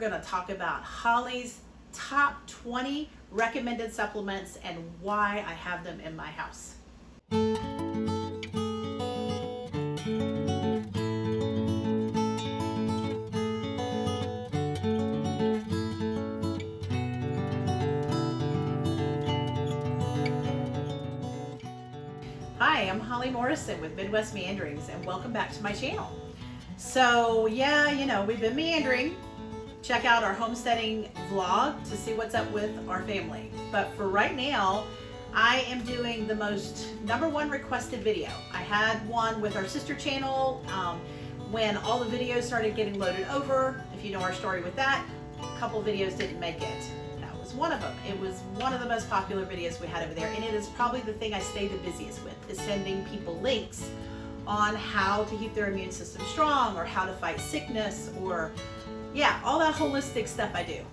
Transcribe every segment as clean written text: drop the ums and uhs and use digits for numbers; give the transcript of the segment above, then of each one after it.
going to talk about Holly's top 20 recommended supplements and why I have them in my house. Hi, I'm Holly Morrison with Midwest Meanderings, and welcome back to my channel. So yeah, we've been meandering. Check out our homesteading vlog to see what's up with our family. But for right now, I am doing the #1 requested video. I had one with our sister channel when all the videos started getting loaded over. If you know our story with that, a couple videos didn't make it. That was one of them. It was one of the most popular videos we had over there, and it is probably the thing I stay the busiest with, is sending people links on how to keep their immune system strong, or how to fight sickness, or yeah, all that holistic stuff I do.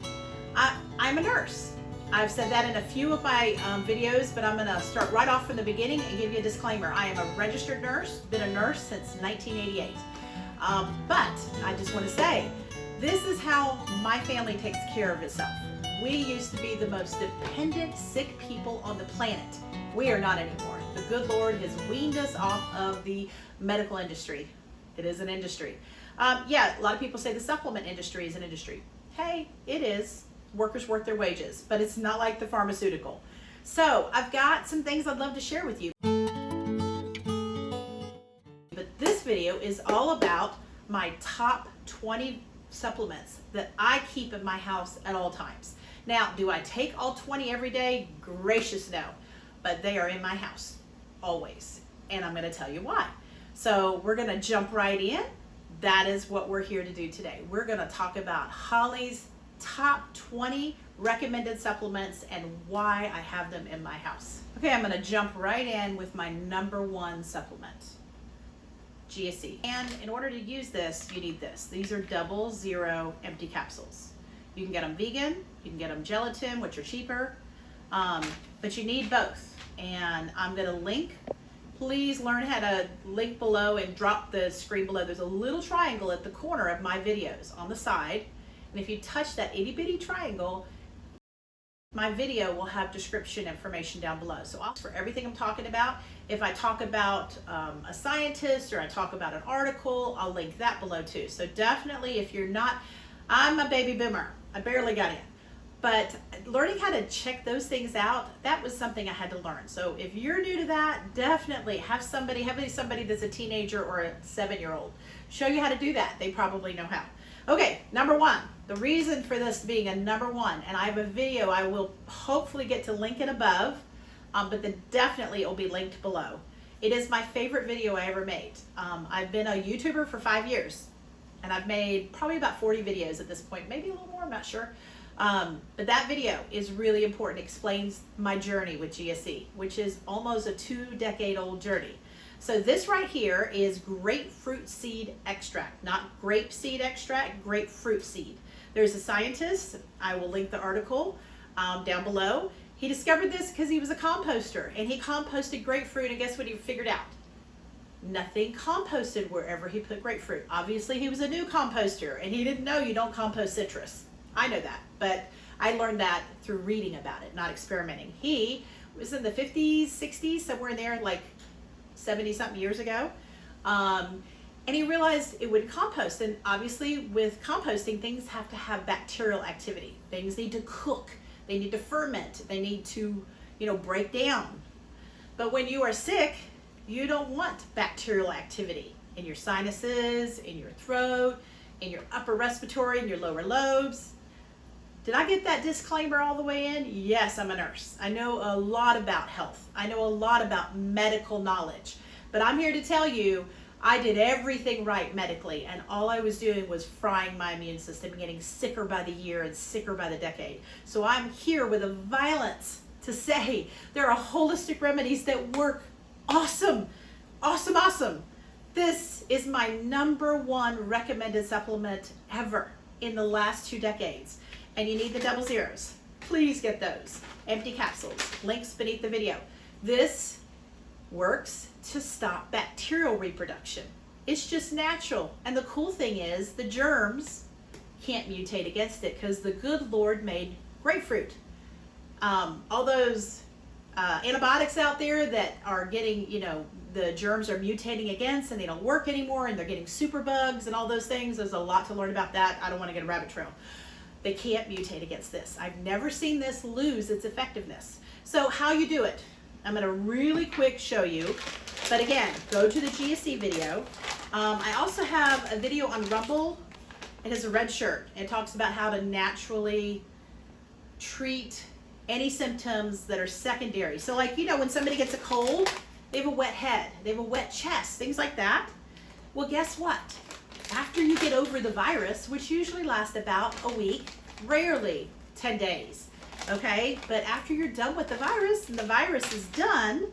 I'm a nurse. I've said that in a few of my videos, but I'm going to start right off from the beginning and give you a disclaimer. I am a registered nurse, been a nurse since 1988. But I just want to say, this is how my family takes care of itself. We used to be the most dependent, sick people on the planet. We are not anymore. The good Lord has weaned us off of the medical industry. It is an industry. Yeah, a lot of people say the supplement industry is an industry. Hey, it is. Workers worth their wages, but it's not like the pharmaceutical. So I've got some things I'd love to share with you. But this video is all about my top 20 supplements that I keep in my house at all times. Now, do I take all 20 every day? Gracious no, but they are in my house always, and I'm going to tell you why. So we're going to jump right in. That is what we're here to do today. We're going to talk about Holly's top 20 recommended supplements and why I have them in my house. Okay, I'm going to jump right in with my #1 supplement, GSE. And in order to use this, you need this. These are 0 empty capsules. You can get them vegan, you can get them gelatin, which are cheaper, but you need both. And I'm going to link. Please learn how to link below and drop the screen below. There's a little triangle at the corner of my videos on the side. And if you touch that itty bitty triangle, my video will have description information down below. So for everything I'm talking about, if I talk about a scientist or I talk about an article, I'll link that below too. So definitely, if you're not, I'm a baby boomer. I barely got in. But learning how to check those things out, that was something I had to learn. So if you're new to that, definitely have somebody that's a teenager or a 7-year-old show you how to do that. They probably know how. Okay, #1. The reason for this being a #1, and I have a video I will hopefully get to link it above, but then definitely it will be linked below. It is my favorite video I ever made. I've been a YouTuber for 5 years, and I've made probably about 40 videos at this point, maybe a little more, I'm not sure. But that video is really important. It explains my journey with GSE, which is almost a 2-decade-old journey. So this right here is grapefruit seed extract, not grape seed extract, grapefruit seed. There's a scientist, I will link the article down below. He discovered this because he was a composter, and he composted grapefruit, and guess what he figured out? Nothing composted wherever he put grapefruit. Obviously he was a new composter, and he didn't know you don't compost citrus. I know that, but I learned that through reading about it, not experimenting. He was in the 50s, 60s, somewhere in there, like 70-something years ago. And he realized it would compost. And obviously with composting, things have to have bacterial activity. Things need to cook. They need to ferment. They need to, break down. But when you are sick, you don't want bacterial activity in your sinuses, in your throat, in your upper respiratory, in your lower lobes. Did I get that disclaimer all the way in? Yes, I'm a nurse. I know a lot about health. I know a lot about medical knowledge. But I'm here to tell you, I did everything right medically, and all I was doing was frying my immune system, getting sicker by the year and sicker by the decade. So I'm here with a violence to say there are holistic remedies that work awesome, awesome, awesome. This is my #1 recommended supplement ever in the last 2 decades. And you need the 00s. Please get those. Empty capsules. Links beneath the video. This works to stop bacterial reproduction. It's just natural. And the cool thing is the germs can't mutate against it because the good Lord made grapefruit. All those antibiotics out there that are getting, you know, the germs are mutating against and they don't work anymore and they're getting superbugs and all those things. There's a lot to learn about that. I don't want to get a rabbit trail. They can't mutate against this. I've never seen this lose its effectiveness. So how you do it, I'm going to really quick show you. But again, go to the GSC video. I also have a video on Rumble. It has a red shirt. It talks about how to naturally treat any symptoms that are secondary. So like, you know, when somebody gets a cold, they have a wet head, they have a wet chest, things like that. Well, guess what? After you get over the virus, which usually lasts about a week, rarely 10 days, okay? But after you're done with the virus and the virus is done,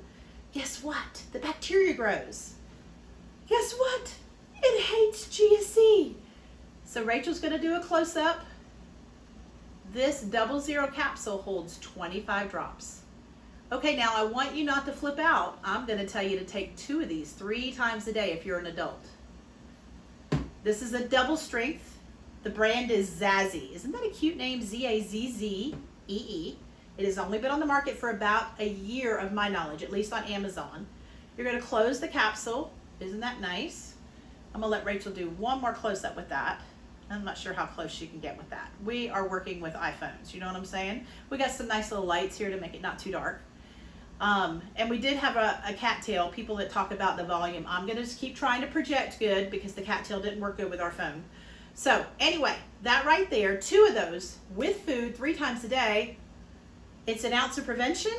guess what? The bacteria grows. Guess what? It hates GSC. So Rachel's gonna do a close-up. This 00 capsule holds 25 drops. Okay, now I want you not to flip out. I'm going to tell you to take 2 of these 3 times a day if you're an adult. This is a double strength. The brand is Zazzy. Isn't that a cute name? Z-A-Z-Z-E-E. It has only been on the market for about a year of my knowledge, at least on Amazon. You're going to close the capsule. Isn't that nice? I'm going to let Rachel do one more close-up with that. I'm not sure how close she can get with that. We are working with iPhones, you know what I'm saying? We got some nice little lights here to make it not too dark. And we did have a cattail, people that talk about the volume. I'm gonna just keep trying to project good because the cattail didn't work good with our phone. So anyway, that right there, 2 of those with food 3 times a day. It's an ounce of prevention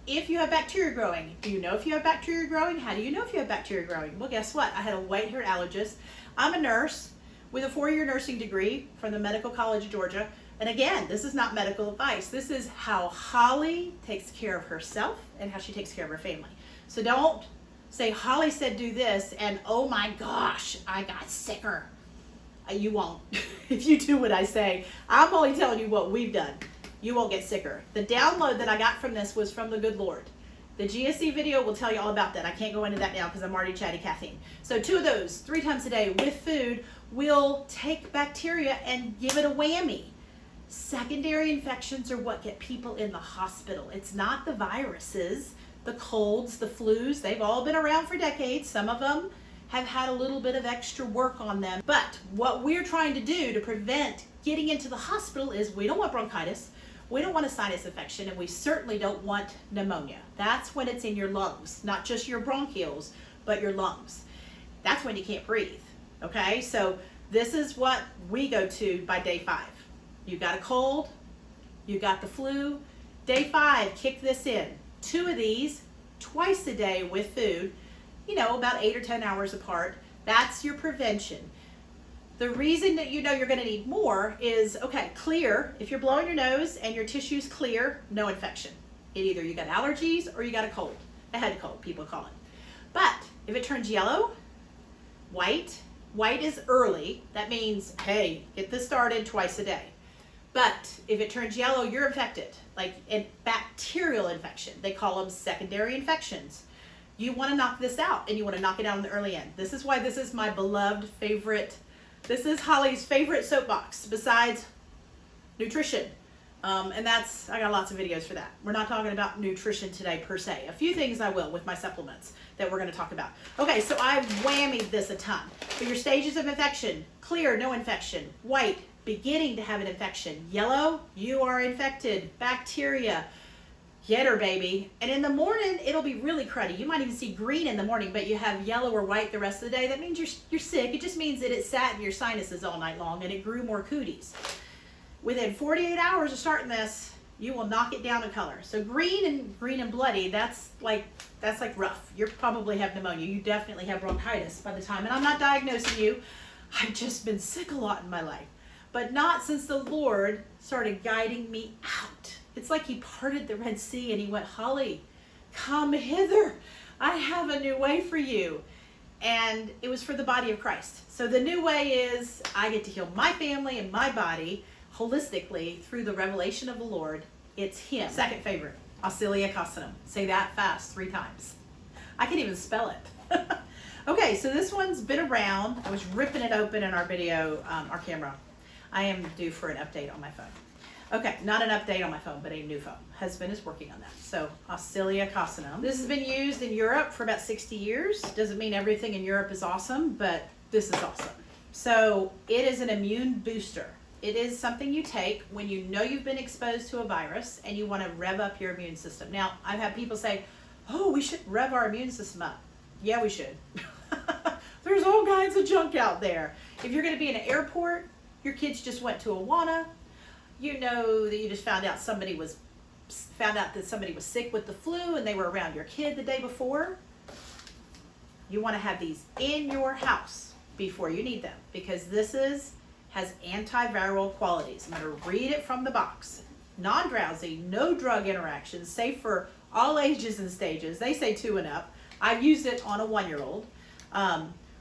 if you have bacteria growing. Do you know if you have bacteria growing? How do you know if you have bacteria growing? Well, guess what? I had a white-haired allergist. I'm a nurse with a 4-year nursing degree from the Medical College of Georgia. And again, this is not medical advice. This is how Holly takes care of herself and how she takes care of her family. So don't say, Holly said do this, and oh my gosh, I got sicker. You won't. If you do what I say, I'm only telling you what we've done. You won't get sicker. The download that I got from this was from the good Lord. The GSC video will tell you all about that. I can't go into that now because I'm already chatty Cathy. So 2 of those 3 times a day with food will take bacteria and give it a whammy. Secondary infections are what get people in the hospital. It's not the viruses, the colds, the flus. They've all been around for decades. Some of them have had a little bit of extra work on them. But what we're trying to do to prevent getting into the hospital is we don't want bronchitis, we don't want a sinus infection, and we certainly don't want pneumonia. That's when it's in your lungs, not just your bronchioles, but your lungs. That's when you can't breathe, okay? So this is what we go to by day 5. You got a cold, you got the flu. Day 5, kick this in. 2 of these twice a day with food, you know, about 8 or 10 hours apart. That's your prevention. The reason that you know you're going to need more is, okay, clear. If you're blowing your nose and your tissue's clear, no infection. Either you got allergies or you got a cold, a head cold, people call it. But if it turns yellow, white is early. That means, hey, get this started twice a day. But if it turns yellow, you're infected, like a bacterial infection. They call them secondary infections. You want to knock this out, and you want to knock it out on the early end. This is why this is my beloved favorite. This is Holly's favorite soapbox besides nutrition. And that's, I got lots of videos for that. We're not talking about nutrition today per se. A few things I will with my supplements that we're going to talk about. Okay, so I've whammied this a ton. For your stages of infection, clear, no infection. White, beginning to have an infection. Yellow, you are infected. Bacteria, get her, baby. And in the morning, it'll be really cruddy. You might even see green in the morning, but you have yellow or white the rest of the day. That means you're sick. It just means that it sat in your sinuses all night long and it grew more cooties. Within 48 hours of starting this, you will knock it down in color. So green and bloody, that's like rough. You probably have pneumonia. You definitely have bronchitis by the time, and I'm not diagnosing you. I've just been sick a lot in my life. But not since the Lord started guiding me out. It's like he parted the Red Sea and he went, Holly, come hither. I have a new way for you. And it was for the body of Christ. So the new way is I get to heal my family and my body holistically through the revelation of the Lord. It's him. Second favorite, Oscillococcinum. Say that fast 3 times. I can't even spell it. Okay, so this one's been around. I was ripping it open in our video, our camera. I am due for an update on my phone. Okay, not an update on my phone, but a new phone. Husband is working on that. So, Oscillococcinum. This has been used in Europe for about 60 years. Doesn't mean everything in Europe is awesome, but this is awesome. So, it is an immune booster. It is something you take when you know you've been exposed to a virus and you want to rev up your immune system. Now, I've had people say, oh, we should rev our immune system up. Yeah, we should. There's all kinds of junk out there. If you're going to be in an airport, your kids just went to Awana, you know that you just found out that somebody was sick with the flu and they were around your kid the day before. You want to have these in your house before you need them, because this has antiviral qualities. I'm going to read it from the box. Non-drowsy, no drug interactions, safe for all ages and stages. They say 2 and up. I've used it on a 1-year-old.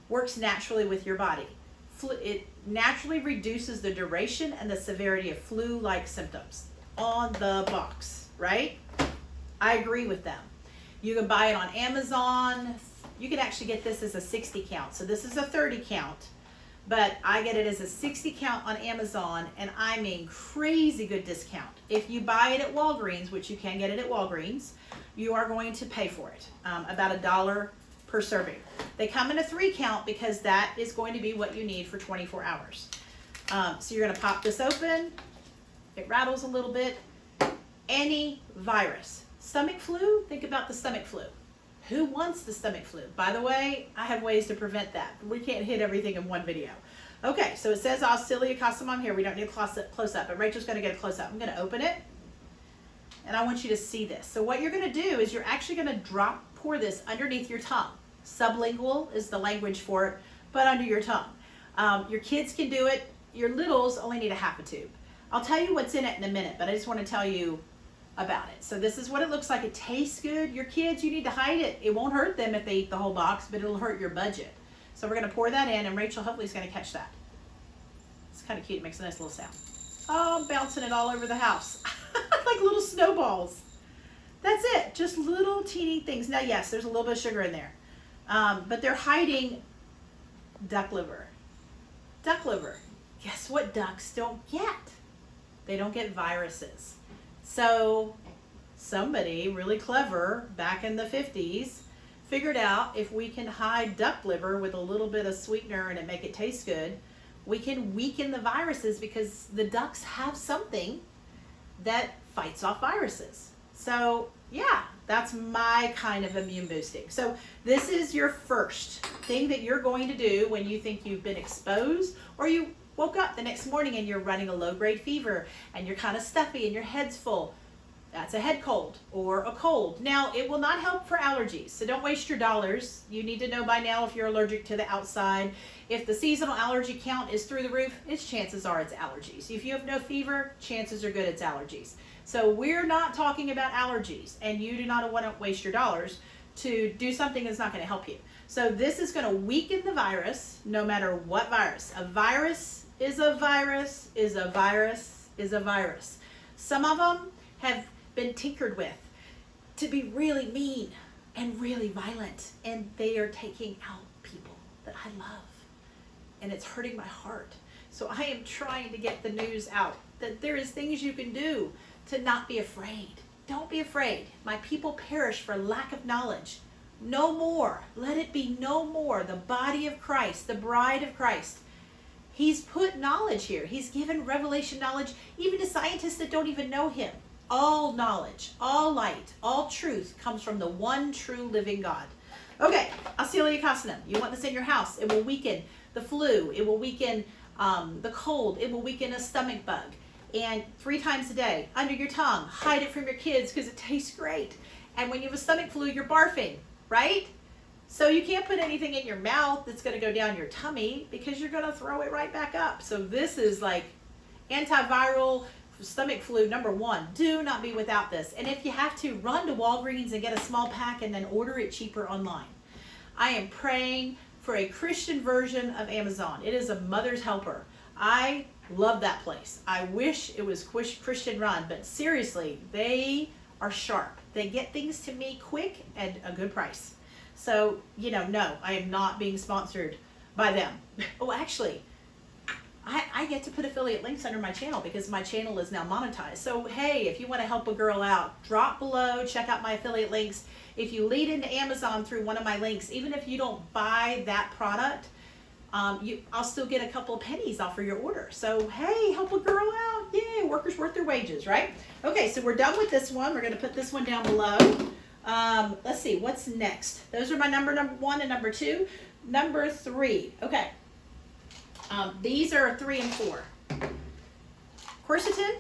Works naturally with your body. It naturally reduces the duration and the severity of flu-like symptoms on the box, right? I agree with them. You can buy it on Amazon. You can actually get this as a 60 count. So this is a 30 count, but I get it as a 60 count on Amazon, and I mean crazy good discount. If you buy it at Walgreens, which you can get it at Walgreens, you are going to pay for it, about $1 per serving. They come in a 3 count because that is going to be what you need for 24 hours. So you're going to pop this open. It rattles a little bit. Any virus. Stomach flu, think about the stomach flu. Who wants the stomach flu? By the way, I have ways to prevent that. We can't hit everything in one video. Okay, so it says Oscillococcinum here. We don't need a close-up, but Rachel's going to get a close-up. I'm going to open it, and I want you to see this. So what you're going to do is you're actually going to pour this underneath your tongue. Sublingual is the language for it, but under your tongue. Your kids can do it. Your littles only need a half a tube. I'll tell you what's in it in a minute, but I just want to tell you about it. So this is what it looks like. It tastes good. Your kids, you need to hide it. It won't hurt them if they eat the whole box, but it'll hurt your budget. So we're going to pour that in, and Rachel hopefully is going to catch that. It's kind of cute. It makes a nice little sound. Oh, I'm bouncing it all over the house. Like little snowballs. That's it. Just little teeny things. Now, yes, there's a little bit of sugar in there. But they're hiding duck liver. Duck liver. Guess what ducks don't get? They don't get viruses. So somebody really clever back in the 50s figured out if we can hide duck liver with a little bit of sweetener and it make it taste good, we can weaken the viruses because the ducks have something that fights off viruses. So yeah, that's my kind of immune boosting. So this is your first thing that you're going to do when you think you've been exposed, or you woke up the next morning and you're running a low-grade fever and you're kind of stuffy and your head's full. That's a head cold or a cold. Now, it will not help for allergies, so don't waste your dollars. You need to know by now if you're allergic to the outside. If the seasonal allergy count is through the roof, chances are it's allergies. If you have no fever, chances are good it's allergies. So we're not talking about allergies, and you do not want to waste your dollars to do something that's not going to help you. So this is going to weaken the virus, no matter what virus. A virus is a virus is a virus is a virus. Some of them have been tinkered with to be really mean and really violent, and they are taking out people that I love, and it's hurting my heart. So I am trying to get the news out that there is things you can do to not be afraid. Don't be afraid. My people perish for lack of knowledge. No more. Let it be no more. The body of Christ, the bride of Christ. He's put knowledge here. He's given revelation knowledge even to scientists that don't even know him. All knowledge, all light, all truth comes from the one true living God. Okay, Oscillococcinum. You want this in your house. It will weaken the flu. It will weaken the cold. It will weaken a stomach bug. And 3 times a day, under your tongue. Hide it from your kids because it tastes great. And when you have a stomach flu, you're barfing, right? So you can't put anything in your mouth that's going to go down your tummy because you're going to throw it right back up. So this is like antiviral stomach flu #1. Do not be without this. And if you have to, run to Walgreens and get a small pack and then order it cheaper online. I am praying for a Christian version of Amazon. It is a mother's helper. I love that place. I wish it was Christian run, but seriously, they are sharp. They get things to me quick and a good price. So, no, I am not being sponsored by them. Oh, actually, I get to put affiliate links under my channel because my channel is now monetized. So hey, if you want to help a girl out, drop below, check out my affiliate links. If you lead into Amazon through one of my links, even if you don't buy that product, I'll still get a couple of pennies off of your order. So hey, help a girl out. Yay, workers worth their wages, right? Okay, so we're done with this one. We're going to put this one down below. Let's see, what's next? Those are my number 1 and number 2. Number 3, okay. These are 3 and 4. Quercetin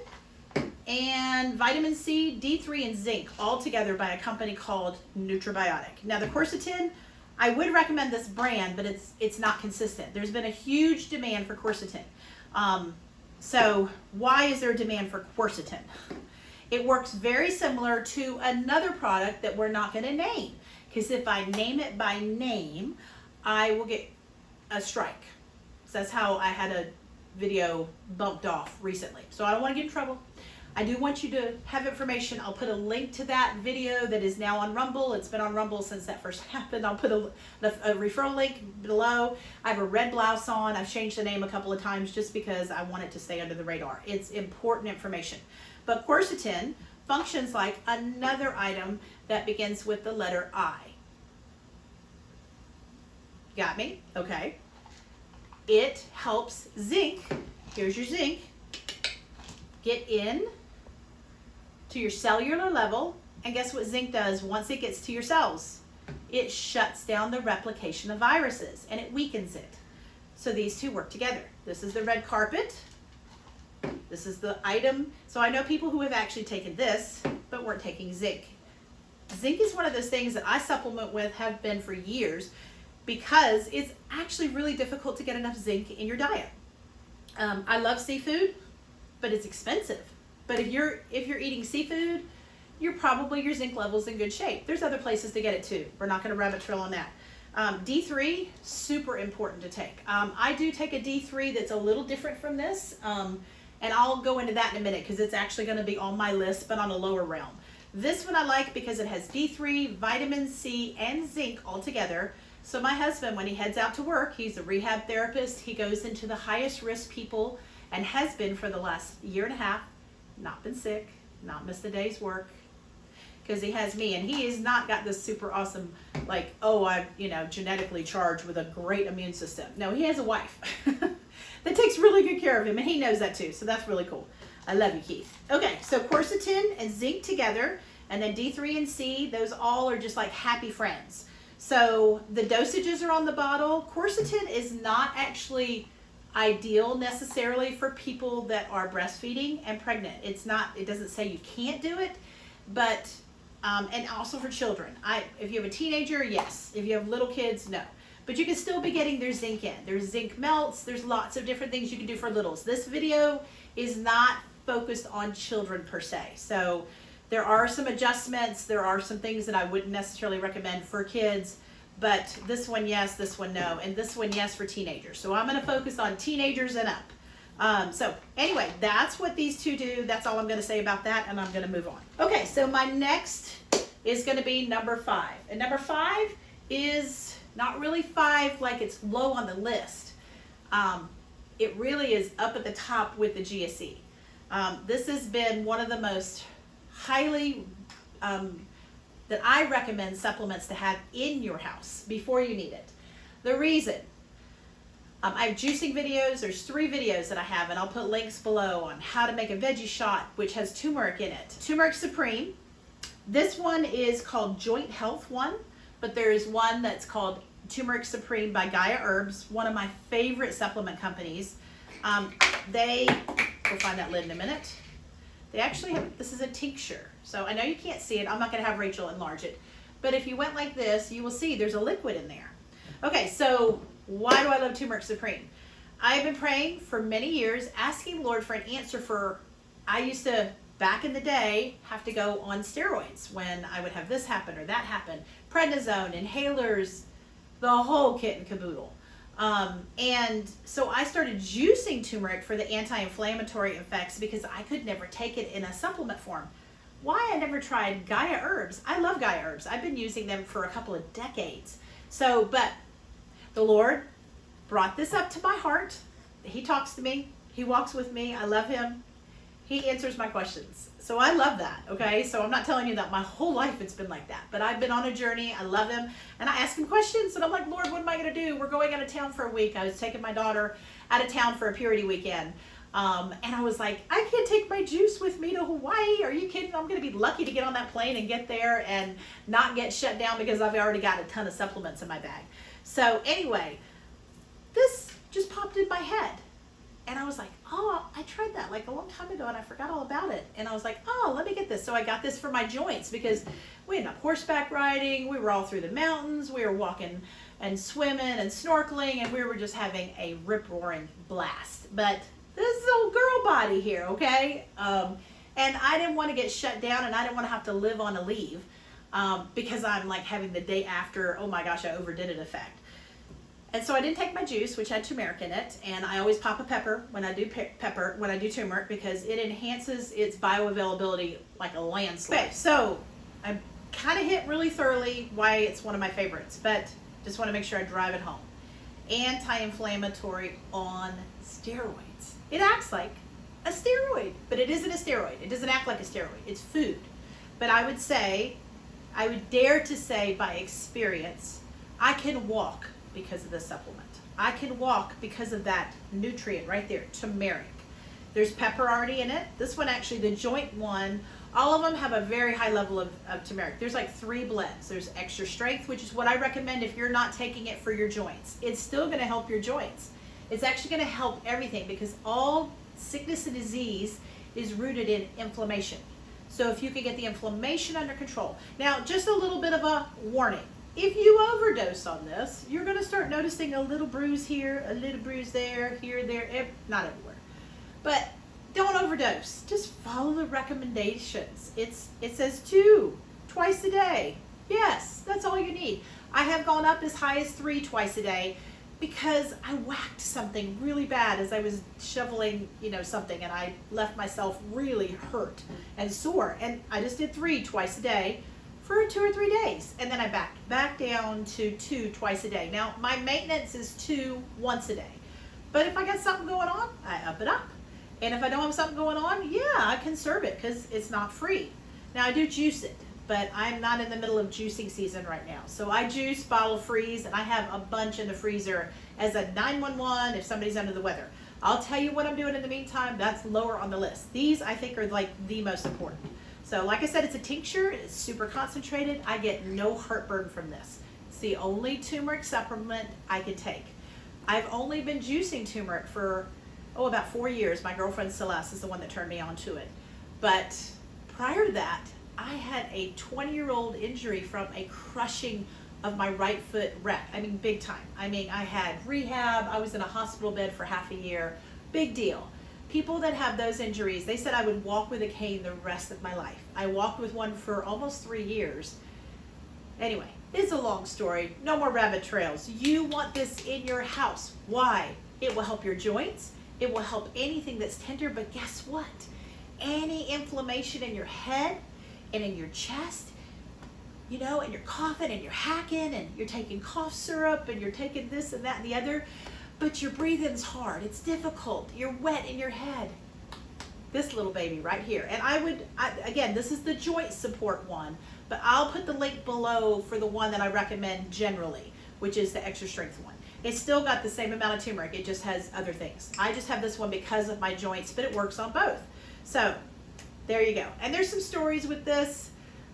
and vitamin C, D3, and zinc, all together by a company called Probiotics. Now the quercetin, I would recommend this brand, but it's not consistent. There's been a huge demand for quercetin. So why is there a demand for quercetin? It works very similar to another product that we're not going to name, because if I name it by name, I will get a strike. So that's how I had a video bumped off recently. So I don't want to get in trouble. I do want you to have information. I'll put a link to that video that is now on Rumble. It's been on Rumble since that first happened. I'll put a referral link below. I have a red blouse on. I've changed the name a couple of times just because I want it to stay under the radar. It's important information. But quercetin functions like another item that begins with the letter I. Got me? Okay. It helps zinc, here's your zinc, get in to your cellular level. And guess what zinc does once it gets to your cells? It shuts down the replication of viruses and it weakens it. So these two work together. This is the red carpet. This is the item. So I know people who have actually taken this, but weren't taking zinc. Zinc is one of those things that I supplement with, have been for years, because it's actually really difficult to get enough zinc in your diet. I love seafood, but it's expensive. But if you're eating seafood, your zinc level's in good shape. There's other places to get it too. We're not going to rabbit trail on that. D3, super important to take. I do take a D3 that's a little different from this, and I'll go into that in a minute because it's actually going to be on my list, but on a lower realm. This one I like because it has D3, vitamin C, and zinc all together. So my husband, when he heads out to work, he's a rehab therapist. He goes into the highest risk people and has been for the last year and a half, not been sick, not missed a day's work, because he has me, and he has not got this super awesome, like, oh, I'm, genetically charged with a great immune system. No, he has a wife that takes really good care of him, and he knows that too, so that's really cool. I love you, Keith. Okay, so quercetin and zinc together, and then D3 and C, those all are just like happy friends. So the dosages are on the bottle. Quercetin is not actually ideal necessarily for people that are breastfeeding and pregnant. It doesn't say you can't do it, but, and also for children. If you have a teenager, yes. If you have little kids, no. But you can still be getting their zinc in. There's zinc melts. There's lots of different things you can do for littles. This video is not focused on children per se. So there are some adjustments. There are some things that I wouldn't necessarily recommend for kids, but this one, yes, this one, no, and this one, yes, for teenagers. So I'm going to focus on teenagers and up. So anyway, that's what these two do. That's all I'm going to say about that, and I'm going to move on. Okay, so my next is going to be number 5. And number 5 is not really 5 like it's low on the list. It really is up at the top with the GSE. This has been one of the most highly that I recommend supplements to have in your house before you need it. The reason, I have juicing videos. There's 3 videos that I have, and I'll put links below on how to make a veggie shot, which has turmeric in it. Turmeric Supreme. This one is called Joint Health one, but there is one that's called Turmeric Supreme by Gaia Herbs, one of my favorite supplement companies. We'll find that lid in a minute. They actually have, this is a tincture. So I know you can't see it. I'm not going to have Rachel enlarge it. But if you went like this, you will see there's a liquid in there. Okay, so why do I love Turmeric Supreme? I've been praying for many years, asking the Lord for an answer for, I used to, back in the day, have to go on steroids when I would have this happen or that happen. Prednisone, inhalers, the whole kit and caboodle. And so I started juicing turmeric for the anti-inflammatory effects because I could never take it in a supplement form. Why I never tried Gaia Herbs. I love Gaia Herbs. I've been using them for a couple of decades. So, but the Lord brought this up to my heart he talks to me. He walks with me. I love him. He answers my questions. So I love that, okay? So I'm not telling you that my whole life it's been like that, but I've been on a journey. I love him, and I ask him questions, and I'm like, Lord, what am I gonna do? We're going out of town for a week. I was taking my daughter out of town for a purity weekend, and I was like, I can't take my juice with me to Hawaii. Are you kidding? I'm gonna be lucky to get on that plane and get there and not get shut down because I've already got a ton of supplements in my bag. So anyway, this just popped in my head. And I was like, oh, I tried that like a long time ago and I forgot all about it. And I was like, oh, let me get this. So I got this for my joints because we ended up horseback riding. We were all through the mountains. We were walking and swimming and snorkeling, and we were just having a rip-roaring blast. But this is old girl body here, okay? And I didn't want to get shut down, and I didn't want to have to live on a leave because I'm like having the day after, oh my gosh, I overdid it effect. And so I didn't take my juice, which had turmeric in it, and I always pop a pepper when I do turmeric because it enhances its bioavailability like a landslide. Okay, so I kind of hit really thoroughly why it's one of my favorites, but just want to make sure I drive it home. Anti-inflammatory on steroids. It acts like a steroid, but it isn't a steroid. It doesn't act like a steroid. It's food. But I would dare to say by experience, I can walk because of the supplement. I can walk because of that nutrient right there, turmeric. There's pepper already in it. This one actually, the joint one, all of them have a very high level of turmeric. There's like 3 blends. There's extra strength, which is what I recommend if you're not taking it for your joints. It's still gonna help your joints. It's actually gonna help everything because all sickness and disease is rooted in inflammation. So if you can get the inflammation under control. Now, just a little bit of a warning. If you overdose on this, you're going to start noticing a little bruise here, a little bruise there, here, there, not everywhere. But don't overdose. Just follow the recommendations. It says 2 twice a day. Yes, that's all you need. I have gone up as high as 3 twice a day because I whacked something really bad as I was shoveling, something, and I left myself really hurt and sore. And I just did 3 twice a day for 2 or 3 days, and then I back down to 2 twice a day. Now my maintenance is 2 once a day, but if I got something going on, I up it up, and if I don't have something going on, yeah, I conserve it because it's not free. Now I do juice it, but I'm not in the middle of juicing season right now, so I juice, bottle, freeze, and I have a bunch in the freezer as a 911 if somebody's under the weather. I'll tell you what I'm doing in the meantime. That's lower on the list. These I think are like the most important. So like I said, it's a tincture, it's super concentrated. I get no heartburn from this. It's the only turmeric supplement I can take. I've only been juicing turmeric for, about 4 years. My girlfriend Celeste is the one that turned me on to it. But prior to that, I had a 20-year-old injury from a crushing of my right foot wreck. I mean, big time. I mean, I had rehab. I was in a hospital bed for half a year. Big deal. People that have those injuries, they said I would walk with a cane the rest of my life. I walked with one for almost 3 years. Anyway, it's a long story. No more rabbit trails. You want this in your house. Why? It will help your joints. It will help anything that's tender, but guess what? Any inflammation in your head and in your chest, and you're coughing and you're hacking and you're taking cough syrup and you're taking this and that and the other, but your breathing's hard, it's difficult, you're wet in your head. This little baby right here. And again, this is the joint support one, but I'll put the link below for the one that I recommend generally, which is the extra strength one. It's still got the same amount of turmeric, it just has other things. I just have this one because of my joints, but it works on both. So there you go. And there's some stories with this.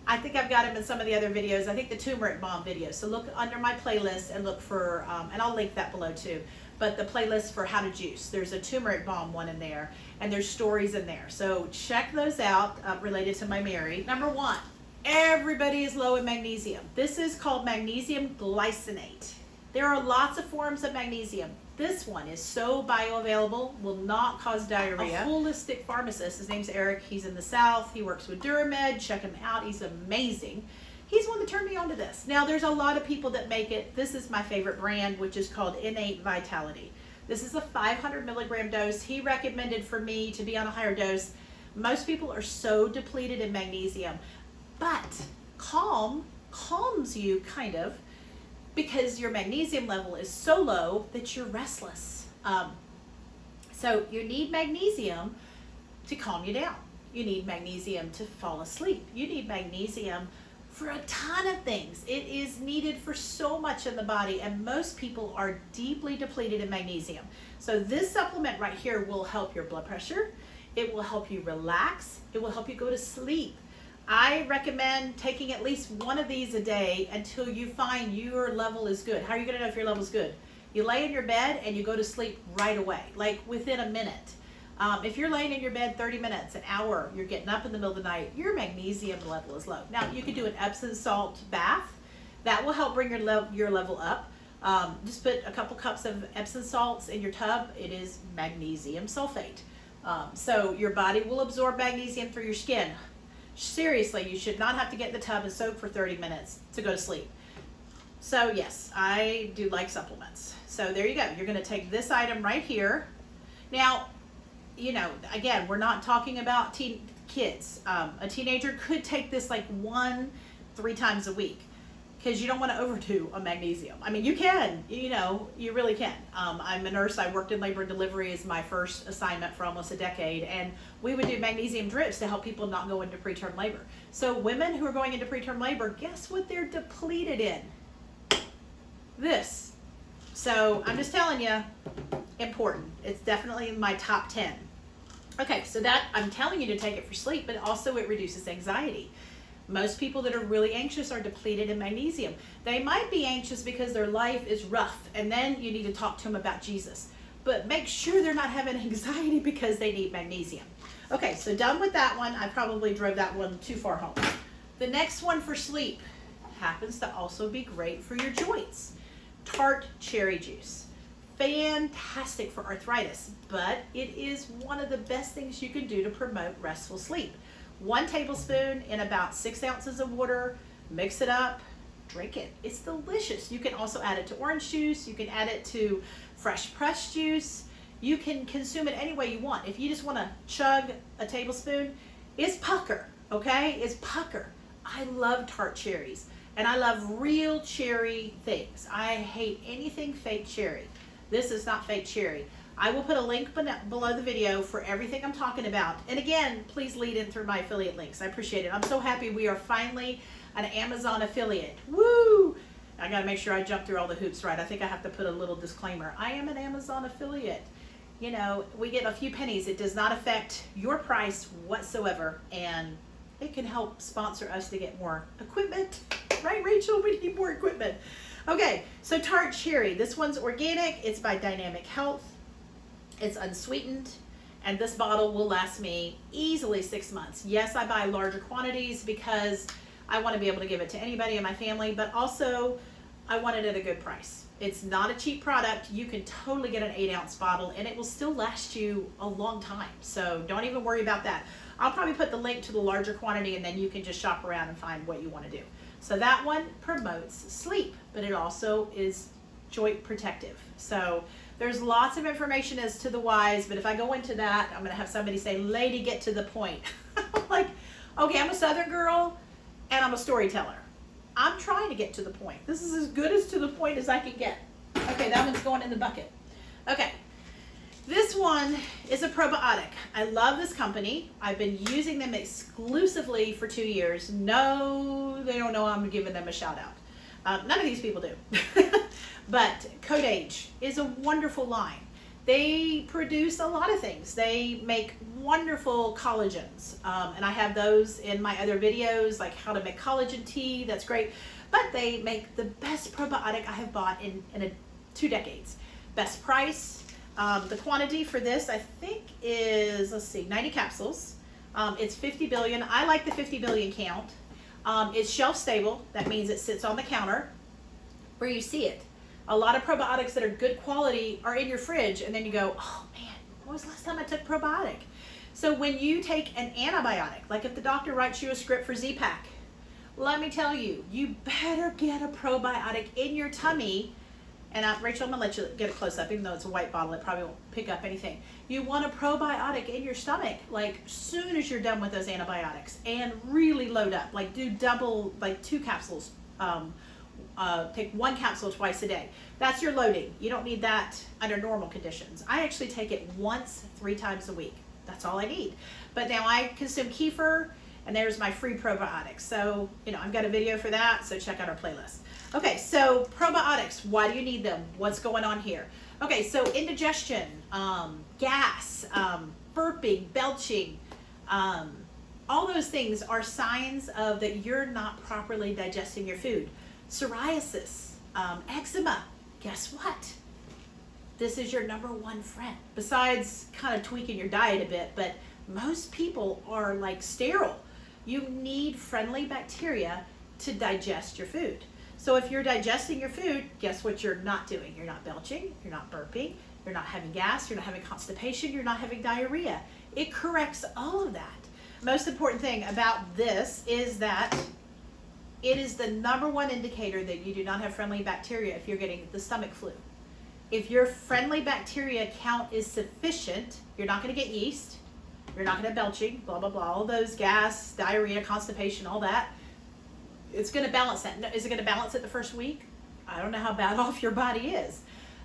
I think I've got them in some of the other videos. I think the turmeric bomb video. So look under my playlist and look for, and I'll link that below too. But the playlist for how to juice. There's a turmeric bomb one in there, and there's stories in there. So check those out related to my Mary. Number 1, everybody is low in magnesium. This is called magnesium glycinate. There are lots of forms of magnesium. This one is so bioavailable, will not cause diarrhea. A holistic pharmacist, his name's Eric, he's in the South, he works with Duramed, check him out, he's amazing. He's one that turned me on to this. Now there's a lot of people that make it. This is my favorite brand, which is called Innate Vitality. This is a 500 milligram dose. He recommended for me to be on a higher dose. Most people are so depleted in magnesium, but calms you kind of, because your magnesium level is so low that you're restless. So you need magnesium to calm you down. You need magnesium to fall asleep. You need magnesium for a ton of things. It is needed for so much in the body, and most people are deeply depleted in magnesium. So this supplement right here will help your blood pressure. It will help you relax. It will help you go to sleep. I recommend taking at least one of these a day until you find your level is good. How are you gonna know if your level is good? You lay in your bed and you go to sleep right away, like within a minute. If you're laying in your bed 30 minutes, an hour, you're getting up in the middle of the night, your magnesium level is low. Now, you can do an Epsom salt bath. That will help bring your level up. Just put a couple cups of Epsom salts in your tub. It is magnesium sulfate. So your body will absorb magnesium through your skin. Seriously, you should not have to get in the tub and soak for 30 minutes to go to sleep. So yes, I do like supplements. So there you go. You're going to take this item right here. Now, you know, again, we're not talking about kids. A teenager could take this like 1-3 times a week, because you don't want to overdo a magnesium. I mean, you can, you know, you really can. I'm a nurse. I worked in labor and delivery as my first assignment for almost a decade, and we would do magnesium drips to help people not go into preterm labor. So women who are going into preterm labor, guess what they're depleted in? This. So I'm just telling you, important. It's definitely in my top 10. Okay, so that, I'm telling you to take it for sleep, but also it reduces anxiety. Most people that are really anxious are depleted in magnesium. They might be anxious because their life is rough, and then you need to talk to them about Jesus. But make sure they're not having anxiety because they need magnesium. Okay, so done with that one. I probably drove that one too far home. The next one for sleep happens to also be great for your joints. Tart cherry juice. Fantastic for arthritis, but it is one of the best things you can do to promote restful sleep. 1 tablespoon in about 6 ounces of water, mix it up, drink it. It's delicious. You can also add it to orange juice. You can add it to fresh pressed juice. You can consume it any way you want. If you just want to chug a tablespoon, it's pucker, okay? It's pucker. I love tart cherries, and I love real cherry things. I hate anything fake cherry. This is not fake cherry. I will put a link below the video for everything I'm talking about. And again, please lead in through my affiliate links. I appreciate it. I'm so happy we are finally an Amazon affiliate. Woo! I gotta make sure I jump through all the hoops right. I think I have to put a little disclaimer. I am an Amazon affiliate. You know, we get a few pennies. It does not affect your price whatsoever. And it can help sponsor us to get more equipment. Right, Rachel? We need more equipment. Okay, so Tart Cherry. This one's organic. It's by Dynamic Health. It's unsweetened, and this bottle will last me easily 6 months. Yes, I buy larger quantities because I want to be able to give it to anybody in my family, but also I want it at a good price. It's not a cheap product. You can totally get an 8-ounce bottle, and it will still last you a long time. So don't even worry about that. I'll probably put the link to the larger quantity, and then you can just shop around and find what you want to do. So that one promotes sleep, but it also is joint protective. So there's lots of information as to the whys, but if I go into that, I'm going to have somebody say, lady, get to the point. I'm like, okay, I'm a Southern girl, and I'm a storyteller. I'm trying to get to the point. This is as good as to the point as I can get. Okay, that one's going in the bucket. Okay, this one is a probiotic. I love this company. I've been using them exclusively for 2 years. No, they don't know I'm giving them a shout out. None of these people do. But Code Age is a wonderful line. They produce a lot of things. They make wonderful collagens, and I have those in my other videos, like how to make collagen tea. That's great. But they make the best probiotic I have bought in 2 decades. Best price. The quantity for this, I think, is, let's see, 90 capsules. It's 50 billion. I like the 50 billion count. It's shelf stable. That means it sits on the counter where you see it. A lot of probiotics that are good quality are in your fridge, and then you go, oh man, when was the last time I took probiotic? So when you take an antibiotic, like if the doctor writes you a script for Z-Pak, let me tell you, you better get a probiotic in your tummy. And Rachel, I'm gonna let you get a close up, even though it's a white bottle, it probably won't pick up anything. You want a probiotic in your stomach, like soon as you're done with those antibiotics, and really load up, like do double, like 2 capsules take 1 capsule twice a day. That's your loading. You don't need that under normal conditions. I actually take it once 3 times a week. That's all I need. But now I consume kefir, and there's my free probiotics. So, you know, I've got a video for that, so check out our playlist. Okay, so probiotics, why do you need them? What's going on here? Okay, so indigestion, gas, burping, belching, all those things are signs of that you're not properly digesting your food. Psoriasis, eczema, guess what? This is your #1 friend. Besides kind of tweaking your diet a bit, but most people are like sterile. You need friendly bacteria to digest your food. So if you're digesting your food, guess what you're not doing? You're not belching, you're not burping, you're not having gas, you're not having constipation, you're not having diarrhea. It corrects all of that. Most important thing about this is that it is the #1 indicator that you do not have friendly bacteria if you're getting the stomach flu. If your friendly bacteria count is sufficient, you're not going to get yeast, you're not going to belching, blah, blah, blah, all those gas, diarrhea, constipation, all that. It's going to balance that. Is it going to balance it the first week? I don't know how bad off your body is.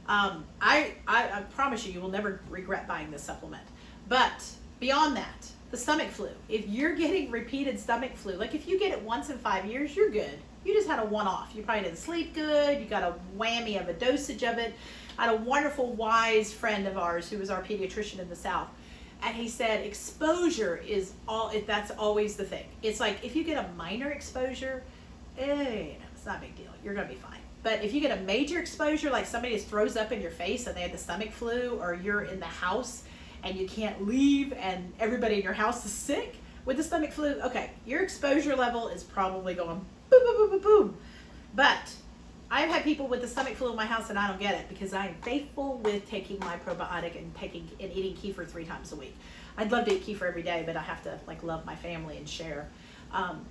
I promise you will never regret buying this supplement. But beyond that, the stomach flu. If you're getting repeated stomach flu, like if you get it once in 5 years, you're good. You just had a one-off. You probably didn't sleep good. You got a whammy of a dosage of it. I had a wonderful, wise friend of ours who was our pediatrician in the South. And he said exposure is that's always the thing. It's like if you get a minor exposure, it's not a big deal. You're going to be fine. But if you get a major exposure, like somebody just throws up in your face and they had the stomach flu, or you're in the house and you can't leave and everybody in your house is sick with the stomach flu, okay, your exposure level is probably going boom, boom, boom, boom, boom. But I've had people with the stomach flu in my house and I don't get it because I am faithful with taking my probiotic and eating kefir 3 times a week. I'd love to eat kefir every day, but I have to like love my family and share.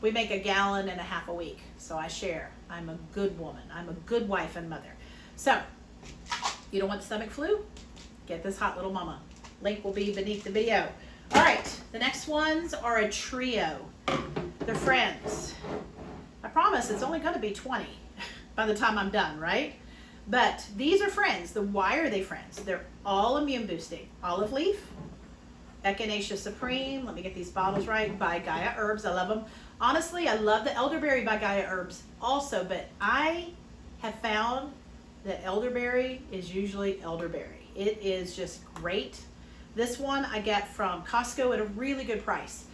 We make 1.5 gallons a week, so I share. I'm a good woman. I'm a good wife and mother. So, you don't want the stomach flu? Get this hot little mama. Link will be beneath the video. All right, the next ones are a trio. They're friends. I promise it's only going to be 20 by the time I'm done, right? But these are friends. Why are they friends? They're all immune boosting. Olive leaf, Echinacea Supreme, let me get these bottles right, by Gaia Herbs. I love them. Honestly, I love the elderberry by Gaia Herbs also, but I have found that elderberry is usually elderberry. It is just great. This one I get from Costco at a really good price.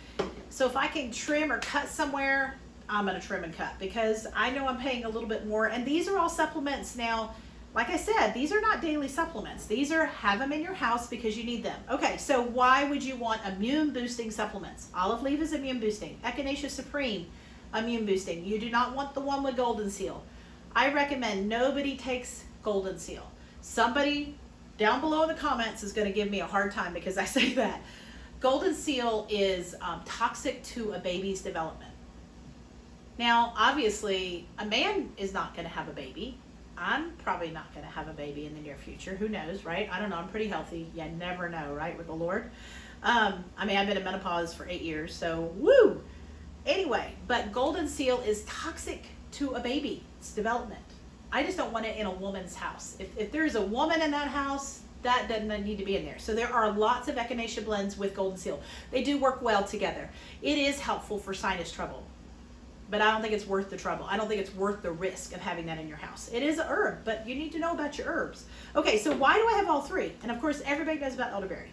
So if I can trim or cut somewhere, I'm going to trim and cut because I know I'm paying a little bit more. And these are all supplements now. Like I said, these are not daily supplements. These are have them in your house because you need them. Okay, so why would you want immune boosting supplements? Olive leaf is immune boosting. Echinacea Supreme, immune boosting. You do not want the one with golden seal. I recommend nobody takes golden seal. Somebody down below in the comments is going to give me a hard time because I say that. Golden seal is toxic to a baby's development. Now, obviously, a man is not going to have a baby. I'm probably not going to have a baby in the near future. Who knows, right? I don't know. I'm pretty healthy. You never know, right, with the Lord. I mean, I've been in menopause for 8 years, so woo! Anyway, but golden seal is toxic to a baby, its development. I just don't want it in a woman's house. If there's a woman in that house, that doesn't need to be in there. So there are lots of echinacea blends with golden seal. They do work well together. It is helpful for sinus trouble. But I don't think it's worth the trouble. I don't think it's worth the risk of having that in your house. It is a herb, but you need to know about your herbs. Okay, so why do I have all 3? And of course, everybody knows about elderberry.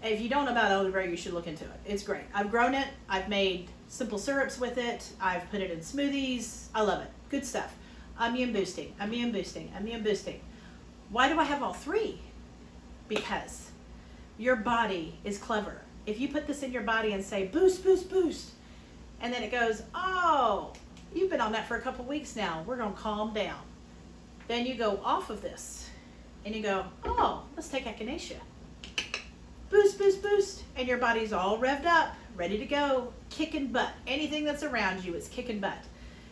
If you don't know about elderberry, you should look into it. It's great. I've grown it. I've made simple syrups with it. I've put it in smoothies. I love it. Good stuff. Immune boosting, immune boosting, immune boosting. Why do I have all 3? Because your body is clever. If you put this in your body and say, boost, boost, boost, and then it goes, oh, you've been on that for a couple weeks now. We're going to calm down. Then you go off of this and you go, oh, let's take echinacea. Boost, boost, boost. And your body's all revved up, ready to go, kicking butt. Anything that's around you is kicking butt.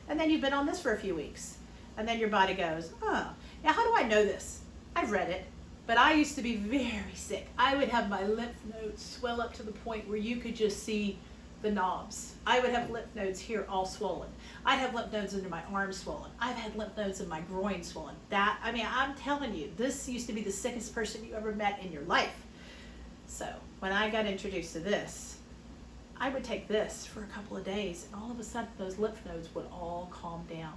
And then you've been on this for a few weeks. And then your body goes, oh. Now, how do I know this? I've read it, but I used to be very sick. I would have my lymph nodes swell up to the point where you could just see the knobs. I would have lymph nodes here all swollen. I'd have lymph nodes under my arms swollen. I've had lymph nodes in my groin swollen. I mean, I'm telling you, this used to be the sickest person you ever met in your life. So when I got introduced to this, I would take this for a couple of days, and all of a sudden those lymph nodes would all calm down.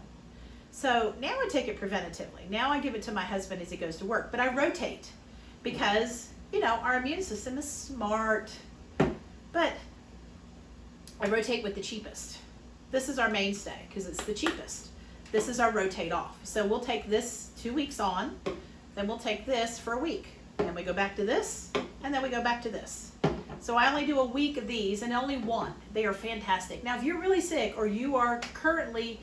So now I take it preventatively. Now I give it to my husband as he goes to work, but I rotate because, you know, our immune system is smart. But I rotate with the cheapest. This is our mainstay because it's the cheapest. This is our rotate off. So we'll take this 2 weeks on, then we'll take this for a week. Then we go back to this, and then we go back to this. So I only do a week of these and only one. They are fantastic. Now, if you're really sick or you are currently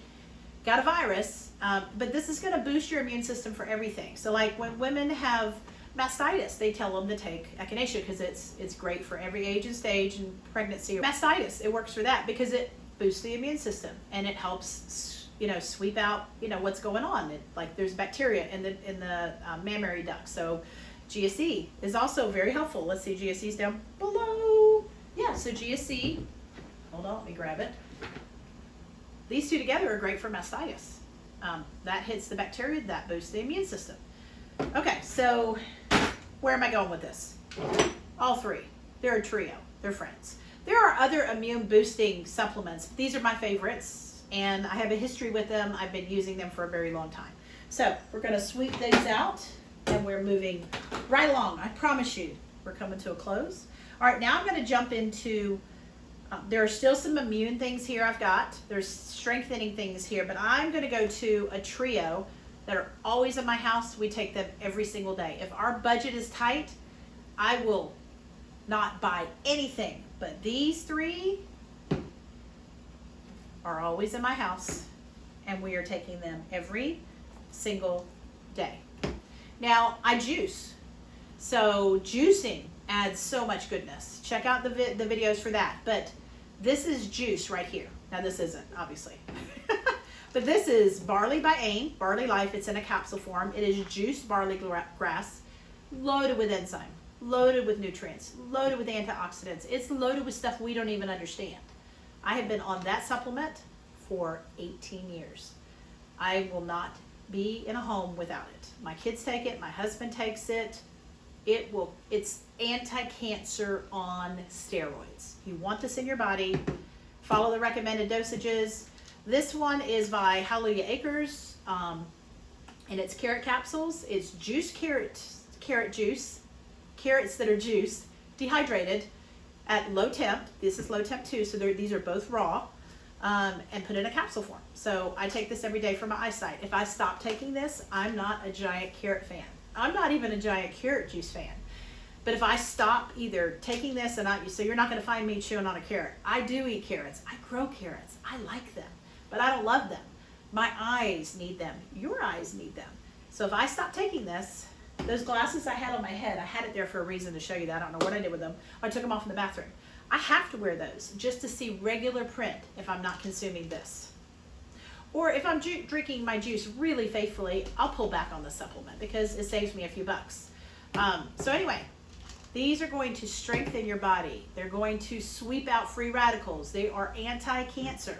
got a virus, but this is going to boost your immune system for everything. So like when women have mastitis, they tell them to take echinacea because it's great for every age and stage and pregnancy. Mastitis, it works for that because it boosts the immune system and it helps, you know, sweep out, you know, what's going on. Like there's bacteria in the mammary duct. So GSE is also very helpful. Let's see, GSE is down below. Yeah, so GSE, hold on, let me grab it. These two together are great for mastitis. That hits the bacteria, that boosts the immune system. Okay, so where am I going with this? All three. They're a trio. They're friends. There are other immune boosting supplements. These are my favorites, and I have a history with them. I've been using them for a very long time. So we're going to sweep these out, and we're moving right along. I promise you, we're coming to a close. All right, now I'm going to jump into, there are still some immune things here I've got. There's strengthening things here, but I'm going to go to a trio that are always in my house. We take them every single day. If our budget is tight, I will not buy anything, but these three are always in my house, and we are taking them every single day. Now, I juice. So juicing adds so much goodness. Check out the videos for that. But this is juice right here. Now, this isn't, obviously. But this is Barley by AIM, Barley Life. It's in a capsule form. It is juiced barley grass, loaded with enzyme, loaded with nutrients, loaded with antioxidants. It's loaded with stuff we don't even understand. I have been on that supplement for 18 years. I will not be in a home without it. My kids take it. My husband takes it. It's anti-cancer on steroids. You want this in your body. Follow the recommended dosages. This one is by Hallelujah Acres, and it's carrot capsules. It's juiced carrot juice, carrots that are juiced, dehydrated at low temp. This is low temp too, so these are both raw, and put in a capsule form. So I take this every day for my eyesight. If I stop taking this, I'm not a giant carrot fan. I'm not even a giant carrot juice fan. But if I stop either taking this so you're not going to find me chewing on a carrot. I do eat carrots. I grow carrots. I like them, but I don't love them. My eyes need them. Your eyes need them. So if I stop taking this, those glasses I had on my head, I had it there for a reason to show you that. I don't know what I did with them. I took them off in the bathroom. I have to wear those just to see regular print if I'm not consuming this. Or if I'm drinking my juice really faithfully, I'll pull back on the supplement because it saves me a few bucks. So anyway, these are going to strengthen your body. They're going to sweep out free radicals. They are anti-cancer.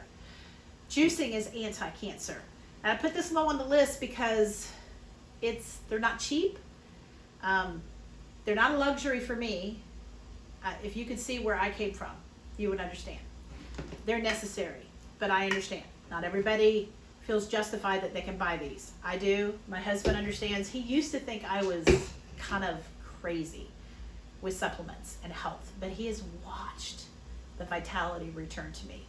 Juicing is anti-cancer. And I put this low on the list because they're not cheap. They're not a luxury for me. If you could see where I came from, you would understand. They're necessary, but I understand. Not everybody feels justified that they can buy these. I do. My husband understands. He used to think I was kind of crazy with supplements and health, but he has watched the vitality return to me.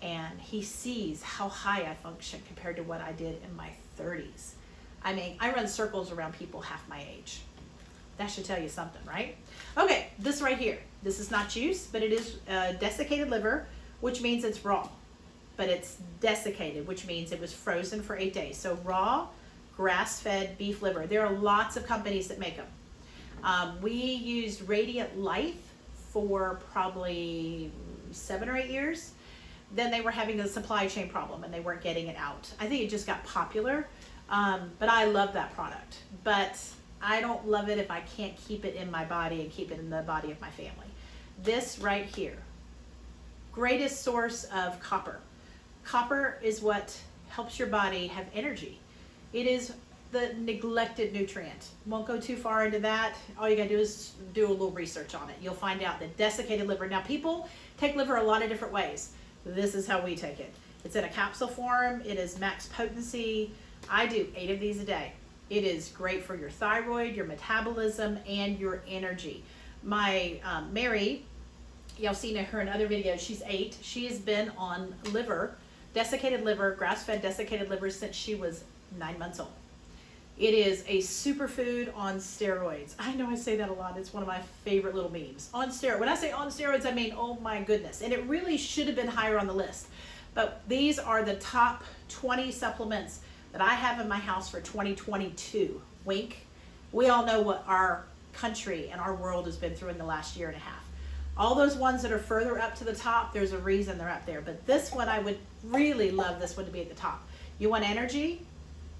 And he sees how high I function compared to what I did in my 30s. I mean, I run circles around people half my age. That should tell you something, right? Okay, this right here. This is not juice, but it is desiccated liver, which means it's raw. But it's desiccated, which means it was frozen for 8 days. So raw, grass-fed beef liver. There are lots of companies that make them. We used Radiant Life for probably 7 or 8 years. Then they were having a supply chain problem and they weren't getting it out. I think it just got popular, but I love that product. But I don't love it if I can't keep it in my body and keep it in the body of my family. This right here greatest source of copper. Copper is what helps your body have energy. It is the neglected nutrient. Won't go too far into that. All you gotta do is do a little research on it. You'll find out that desiccated liver. Now, people take liver a lot of different ways. This is how we take it. It's in a capsule form. It is max potency. I do 8 of these a day. It is great for your thyroid, your metabolism, and your energy. My Mary, y'all seen her in other videos, she's 8. She has been on liver, desiccated liver, grass-fed desiccated liver since she was 9 months old. It is a superfood on steroids. I know I say that a lot. It's one of my favorite little memes. On steroids. When I say on steroids, I mean, oh my goodness. And it really should have been higher on the list. But these are the top 20 supplements that I have in my house for 2022. Wink. We all know what our country and our world has been through in the last year and a half. All those ones that are further up to the top, there's a reason they're up there. But this one, I would really love this one to be at the top. You want energy?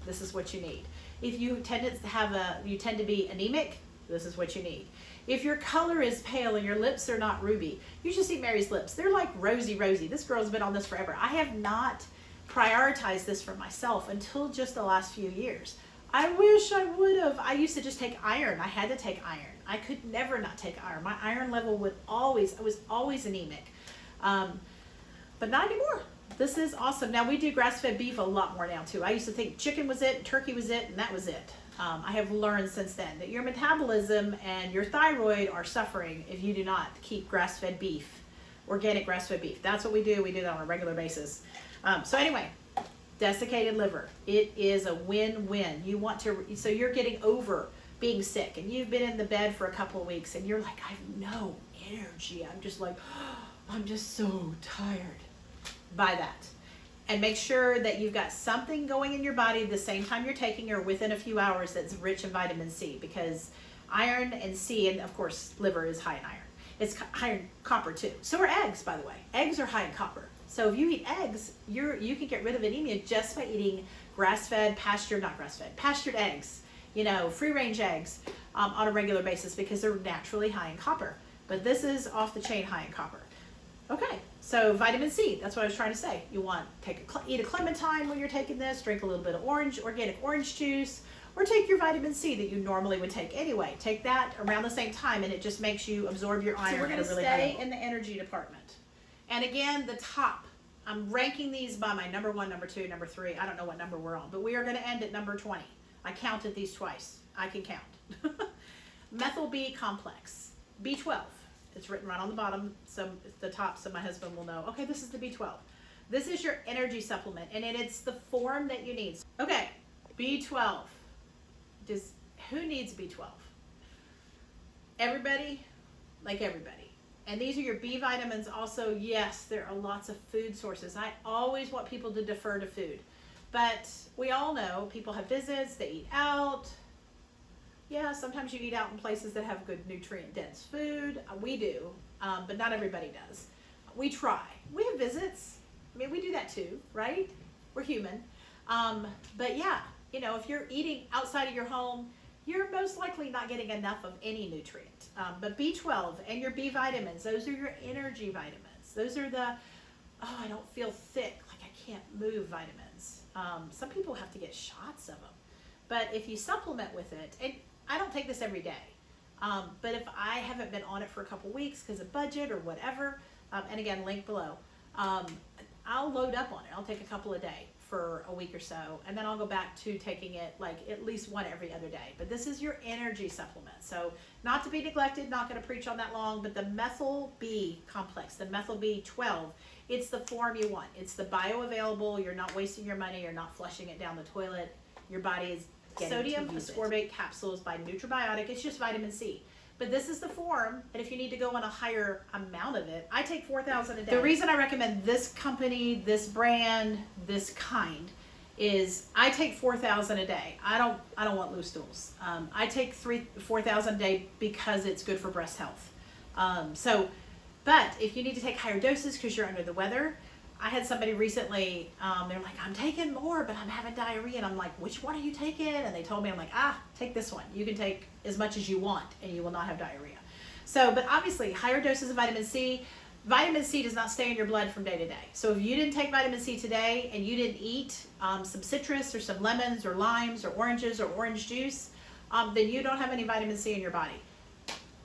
This is what you need. If you tend to be anemic, this is what you need. If your color is pale and your lips are not ruby, you should see Mary's lips. They're like rosy. This girl's been on this forever. I have not prioritized this for myself until just the last few years. I wish I would have. I used to just take iron. I had to take iron. I could never not take iron. My iron level I was always anemic. But not anymore. This is awesome. Now, we do grass-fed beef a lot more now too. I used to think chicken was it, turkey was it, and that was it. I have learned since then that your metabolism and your thyroid are suffering if you do not keep grass-fed beef, organic grass-fed beef. That's what we do. We do that on a regular basis. So anyway, desiccated liver. It is a win-win. You want to, so you're getting over being sick and you've been in the bed for a couple of weeks and you're like, I have no energy. I'm just like, I'm just so tired. Buy that. And make sure that you've got something going in your body the same time you're taking or within a few hours that's rich in vitamin C, because iron and C, and of course liver is high in iron. It's high in copper too. So are eggs, by the way. Eggs are high in copper. So if you eat eggs, you can get rid of anemia just by eating pastured eggs, free range eggs on a regular basis, because they're naturally high in copper. But this is off the chain high in copper. Okay, so vitamin C, that's what I was trying to say. You want to eat a clementine when you're taking this, drink a little bit of organic orange juice, or take your vitamin C that you normally would take anyway. Take that around the same time, and it just makes you absorb your iron. So we're going to stay in the energy department. And again, the top, I'm ranking these by my number 1, number 2, number 3. I don't know what number we're on, but we are going to end at number 20. I counted these twice. I can count. Methyl B complex, B12. It's written right on the bottom, the top, so my husband will know, okay, this is the B12. This is your energy supplement, and it's the form that you need. Okay, B12. Who needs B12? Everybody, like everybody. And these are your B vitamins also. Yes, there are lots of food sources. I always want people to defer to food. But we all know people have visits, they eat out. Yeah, sometimes you eat out in places that have good nutrient-dense food. We do, but not everybody does. We try. We have visits. I mean, we do that too, right? We're human. But yeah, if you're eating outside of your home, you're most likely not getting enough of any nutrient. But B12 and your B vitamins, those are your energy vitamins. Those are the, I don't feel thick, like I can't move vitamins. Some people have to get shots of them. But if you supplement with it, and I don't take this every day, but if I haven't been on it for a couple weeks because of budget or whatever, and again, link below, I'll load up on it. I'll take a couple a day for a week or so, and then I'll go back to taking it like at least one every other day. But this is your energy supplement, so not to be neglected, not going to preach on that long, but the methyl B complex, the methyl B12, it's the form you want. It's the bioavailable. You're not wasting your money. You're not flushing it down the toilet. Your body is getting sodium ascorbate capsules by Probiotics. It's just vitamin C. But this is the form, and if you need to go on a higher amount of it, I take 4,000 a day. The reason I recommend this company, this brand, this kind, is I take 4,000 a day. I don't want loose stools. I take 4,000 a day because it's good for breast health. But if you need to take higher doses because you're under the weather, I had somebody recently, they're like, I'm taking more, but I'm having diarrhea. And I'm like, which one are you taking? And they told me, I'm like, take this one. You can take as much as you want and you will not have diarrhea. So, but obviously higher doses of vitamin C, vitamin C does not stay in your blood from day to day. So if you didn't take vitamin C today and you didn't eat some citrus or some lemons or limes or oranges or orange juice, then you don't have any vitamin C in your body.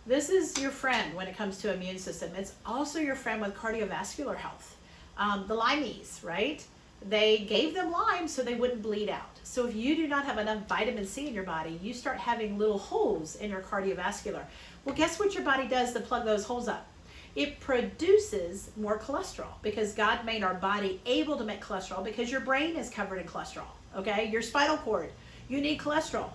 This is your friend when it comes to immune system. It's also your friend with cardiovascular health. The limeys, right? They gave them lime so they wouldn't bleed out. So if you do not have enough vitamin C in your body, you start having little holes in your cardiovascular. Well, guess what your body does to plug those holes up? It produces more cholesterol, because God made our body able to make cholesterol because your brain is covered in cholesterol, okay? Your spinal cord, you need cholesterol.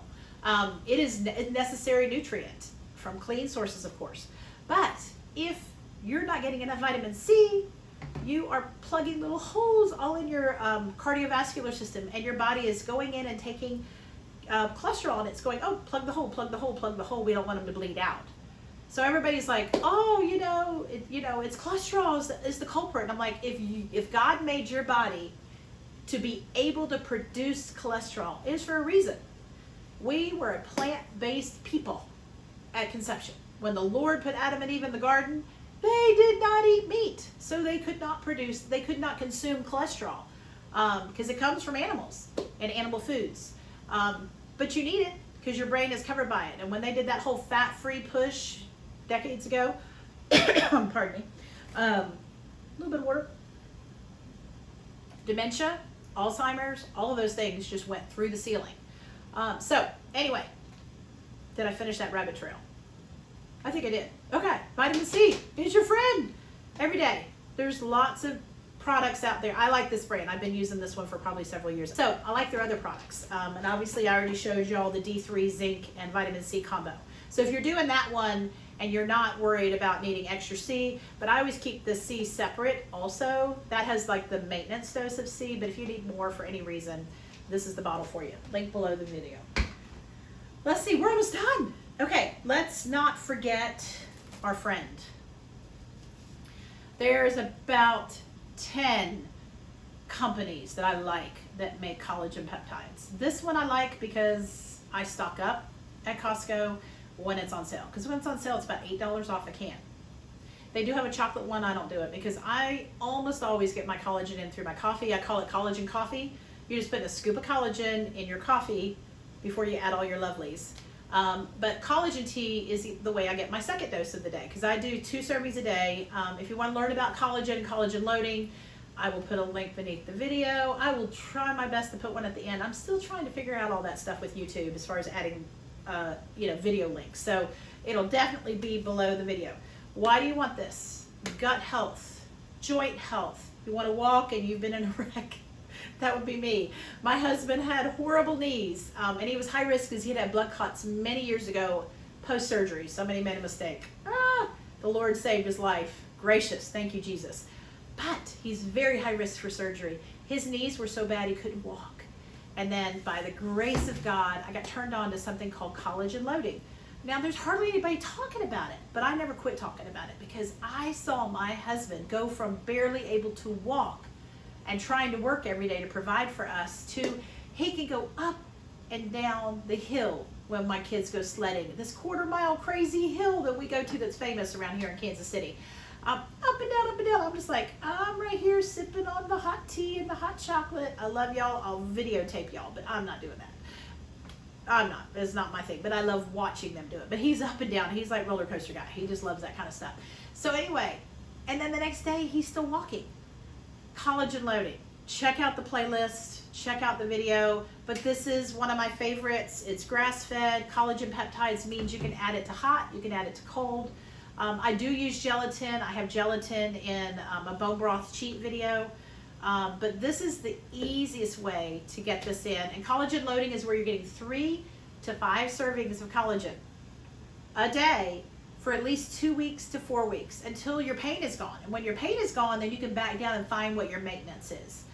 It is a necessary nutrient from clean sources, of course. But if you're not getting enough vitamin C, you are plugging little holes all in your cardiovascular system, and your body is going in and taking cholesterol, and it's going, oh, plug the hole, plug the hole, plug the hole. We don't want them to bleed out. So everybody's like, oh, it's cholesterol is the culprit. And I'm like, if God made your body to be able to produce cholesterol, it is for a reason. We were a plant-based people at conception. When the Lord put Adam and Eve in the garden, they did not eat meat, so they could not consume cholesterol, because it comes from animals and animal foods. But you need it because your brain is covered by it. And when they did that whole fat-free push decades ago, pardon me, a little bit of water, dementia, Alzheimer's, all of those things just went through the ceiling. So anyway, did I finish that rabbit trail? I think I did. Okay, vitamin C is your friend every day. There's lots of products out there. I like this brand. I've been using this one for probably several years. So I like their other products. And obviously I already showed you all the D3 zinc and vitamin C combo. So if you're doing that one and you're not worried about needing extra C, but I always keep the C separate also. That has like the maintenance dose of C, but if you need more for any reason, this is the bottle for you. Link below the video. Let's see, we're almost done. Okay, let's not forget our friend. There's about 10 companies that I like that make collagen peptides. This one I like because I stock up at Costco when it's on sale. Because when it's on sale, it's about $8 off a can. They do have a chocolate one. I don't do it because I almost always get my collagen in through my coffee. I call it collagen coffee. You just put a scoop of collagen in your coffee before you add all your lovelies. But collagen tea is the way I get my second dose of the day, because I do 2 servings a day. If you want to learn about collagen and collagen loading, I will put a link beneath the video. I will try my best to put one at the end. I'm still trying to figure out all that stuff with YouTube as far as adding video links. So it'll definitely be below the video. Why do you want this? Gut health, joint health. You want to walk and you've been in a wreck. That would be me. My husband had horrible knees, and he was high risk because he had blood clots many years ago post-surgery. Somebody made a mistake. The Lord saved his life. Gracious. Thank you, Jesus. But he's very high risk for surgery. His knees were so bad he couldn't walk. And then by the grace of God, I got turned on to something called collagen loading. Now, there's hardly anybody talking about it, but I never quit talking about it because I saw my husband go from barely able to walk and trying to work every day to provide for us to he can go up and down the hill when my kids go sledding. This 1/4 mile crazy hill that we go to that's famous around here in Kansas City. Up and down, up and down. I'm just like, I'm right here sipping on the hot tea and the hot chocolate. I love y'all. I'll videotape y'all, but I'm not doing that. I'm not. It's not my thing, but I love watching them do it. But he's up and down. He's like roller coaster guy. He just loves that kind of stuff. So anyway, and then the next day he's still walking. Collagen loading. Check out the playlist, check out the video, but this is one of my favorites. It's grass-fed. Collagen peptides means you can add it to hot, you can add it to cold. I do use gelatin. I have gelatin in a bone broth cheat video, but this is the easiest way to get this in. And collagen loading is where you're getting 3 to 5 servings of collagen a day for at least 2 weeks to 4 weeks until your pain is gone. And when your pain is gone, then you can back down and find what your maintenance is.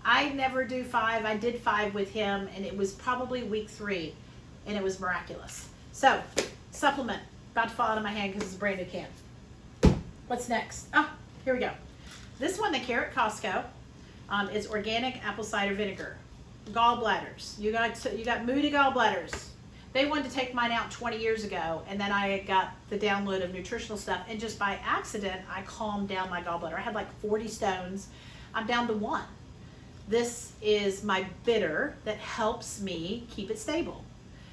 I never do 5. I did 5 with him, and it was probably week 3, and it was miraculous. So, supplement. About to fall out of my hand because it's a brand new can. What's next? Here we go. This one, the carrot Costco, is organic apple cider vinegar. Gallbladders. You got moody gallbladders. They wanted to take mine out 20 years ago, and then I got the download of nutritional stuff, and just by accident, I calmed down my gallbladder. I had like 40 stones. I'm down to 1. This is my bitter that helps me keep it stable.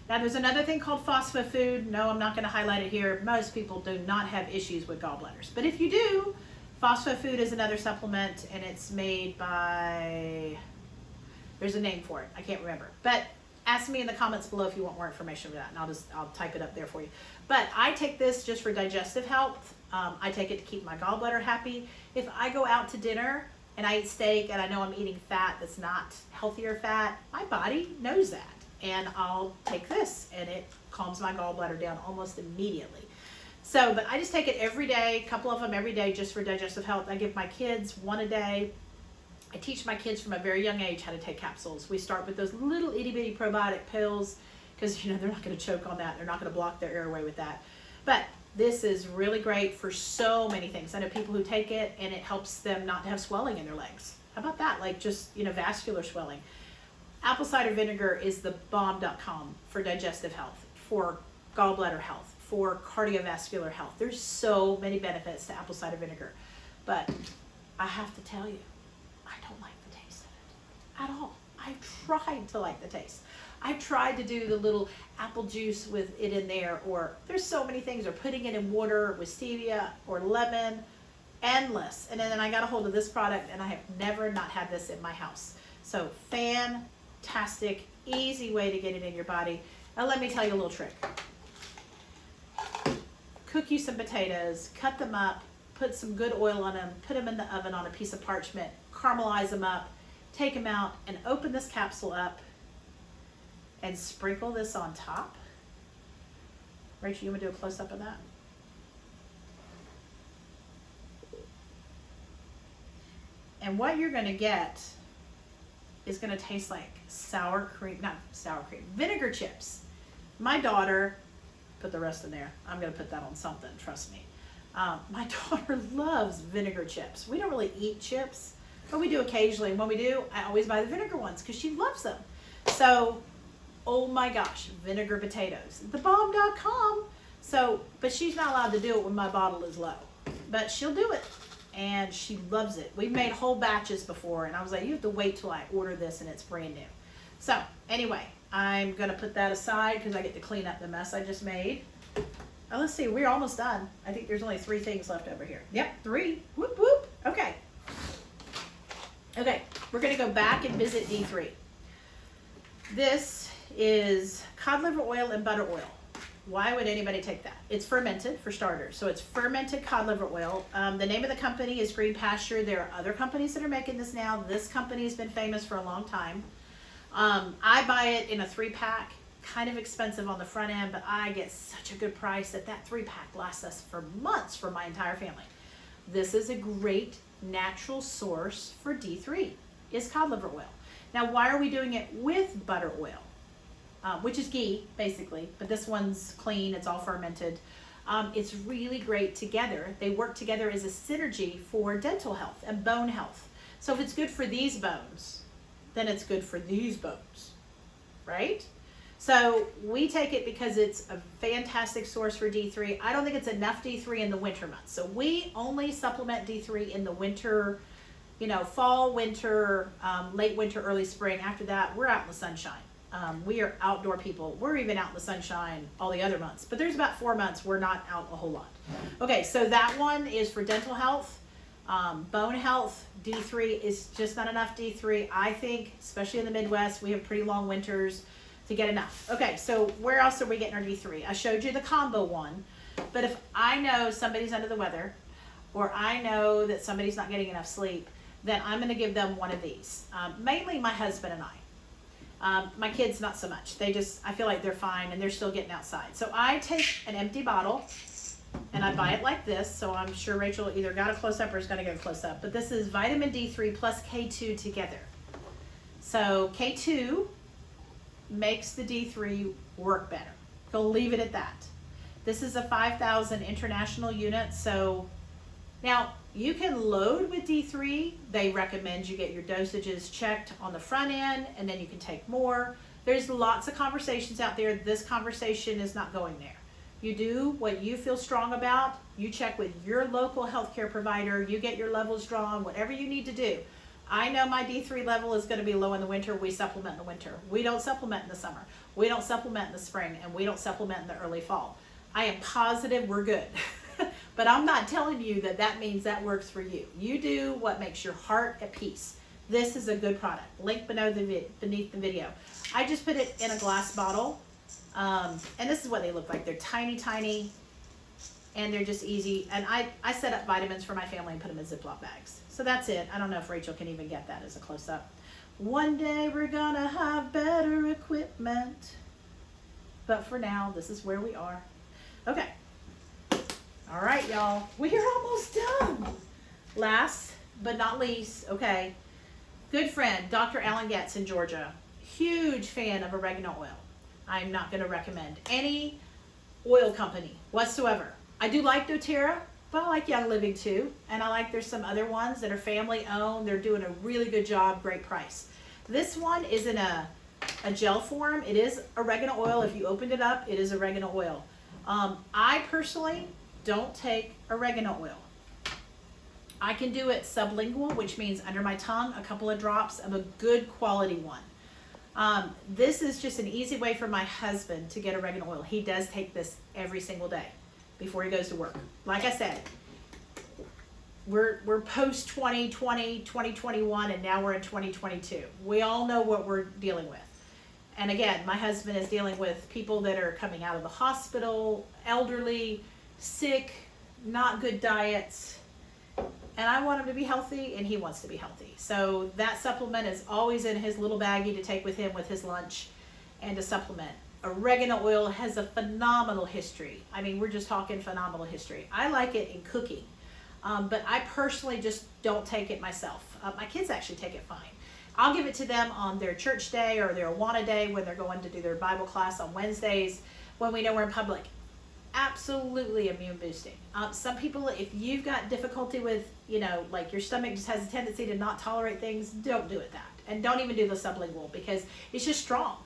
Now there's another thing called phosphofood. No, I'm not going to highlight it here. Most people do not have issues with gallbladders. But if you do, phosphofood is another supplement, and it's made by, there's a name for it. I can't remember. But ask me in the comments below if you want more information for that, and I'll type it up there for you. But I take this just for digestive health. I take it to keep my gallbladder happy. If I go out to dinner and I eat steak and I know I'm eating fat that's not healthier fat, my body knows that. And I'll take this, and it calms my gallbladder down almost immediately. So, but I just take it every day, a couple of them every day, just for digestive health. I give my kids 1 a day. I teach my kids from a very young age how to take capsules. We start with those little itty bitty probiotic pills, because they're not going to choke on that. They're not going to block their airway with that. But this is really great for so many things. I know people who take it and it helps them not to have swelling in their legs. How about that? Like just, vascular swelling. Apple cider vinegar is the bomb.com for digestive health, for gallbladder health, for cardiovascular health. There's so many benefits to apple cider vinegar. But I have to tell you, I don't like the taste of it at all. I've tried to like the taste. I've tried to do the little apple juice with it in there, or there's so many things, or putting it in water with stevia or lemon, endless. And then I got a hold of this product, and I have never not had this in my house. So fantastic, easy way to get it in your body. Now let me tell you a little trick. Cook you some potatoes, cut them up, put some good oil on them, put them in the oven on a piece of parchment, caramelize them up, take them out, and open this capsule up and sprinkle this on top. Rachel, you want to do a close-up of that? And what you're going to get is going to taste like vinegar chips. My daughter, put the rest in there. I'm going to put that on something, trust me. My daughter loves vinegar chips. We don't really eat chips, but we do occasionally. And when we do, I always buy the vinegar ones because she loves them. So, oh my gosh, vinegar potatoes. Thebomb.com. So, but she's not allowed to do it when my bottle is low. But she'll do it, and she loves it. We've made whole batches before, and I was like, you have to wait till I order this and it's brand new. So, anyway, I'm going to put that aside because I get to clean up the mess I just made. Now, let's see, we're almost done. I think there's only 3 things left over here. Yep, 3. Whoop, whoop. Okay. Okay, we're going to go back and visit D3. This is cod liver oil and butter oil. Why would anybody take that? It's fermented, for starters. So it's fermented cod liver oil. The name of the company is Green Pasture. There are other companies that are making this now. This company has been famous for a long time. I buy it in a 3-pack. Kind of expensive on the front end, but I get such a good price that 3-pack lasts us for months for my entire family. This is a great natural source for D3, is cod liver oil. Now, why are we doing it with butter oil? Which is ghee, basically, but this one's clean, it's all fermented. It's really great together. They work together as a synergy for dental health and bone health. So if it's good for these bones, then it's good for these bones, right? So we take it because it's a fantastic source for D3. I don't think it's enough D3 in the winter months. So we only supplement D3 in the winter, fall, winter, late winter, early spring. After that, we're out in the sunshine. We are outdoor people. We're even out in the sunshine all the other months. But there's about 4 months we're not out a whole lot. Okay, so that one is for dental health, bone health. D3 is just not enough D3. I think, especially in the Midwest, we have pretty long winters to get enough. Okay, so where else are we getting our D3? I showed you the combo one, but if I know somebody's under the weather, or I know that somebody's not getting enough sleep, then I'm gonna give them one of these. Mainly my husband and I. My kids, not so much. I feel like they're fine and they're still getting outside. So I take an empty bottle and I buy it like this. So I'm sure Rachel either got a close-up or is gonna go close-up, but this is vitamin D3 plus K2 together. So K2 makes the D3 work better. Go leave it at that. This is a 5,000 international unit. So now you can load with D3. They recommend you get your dosages checked on the front end, and then you can take more. There's lots of conversations out there. This conversation is not going there. You do what you feel strong about. You check with your local healthcare provider. You get your levels drawn, whatever you need to do. I know my D3 level is going to be low in the winter. We supplement in the winter. We don't supplement in the summer. We don't supplement in the spring, and we don't supplement in the early fall. I am positive we're good. But I'm not telling you that that means that works for you. You do what makes your heart at peace. This is a good product. Link beneath the video. I just put it in a glass bottle. And this is what they look like. They're tiny, tiny, and they're just easy. And I set up vitamins for my family and put them in Ziploc bags. So that's it. I don't know if Rachel can even get that as a close-up. One day we're gonna have better equipment. But for now, this is where we are. Okay. All right, y'all. We're almost done. Last but not least, okay. Good friend, Dr. Alan Getz in Georgia. Huge fan of oregano oil. I'm not going to recommend any oil company whatsoever. I do like doTERRA, but I like Young Living too. And I like there's some other ones that are family owned. They're doing a really good job, great price. This one is in a gel form. It is oregano oil. If you opened it up, it is oregano oil. I personally don't take oregano oil. I can do it sublingual, which means under my tongue, a couple of drops of a good quality one. This is just an easy way for my husband to get oregano oil. He does take this every single day before he goes to work. Like I said, we're post 2020, 2021, and now we're in 2022. We all know what we're dealing with. And again, my husband is dealing with people that are coming out of the hospital, elderly, sick, not good diets. And I want him to be healthy, and he wants to be healthy. So that supplement is always in his little baggie to take with him with his lunch and to supplement. Oregano oil has a phenomenal history. I mean, we're just talking phenomenal history. I like it in cooking, but I personally just don't take it myself. My kids actually take it fine. I'll give it to them on their church day or their Awana day when they're going to do their Bible class on Wednesdays when we know we're in public. Absolutely immune boosting. Some people, if you've got difficulty with, like your stomach just has a tendency to not tolerate things, don't do it that. And don't even do the sublingual because it's just strong.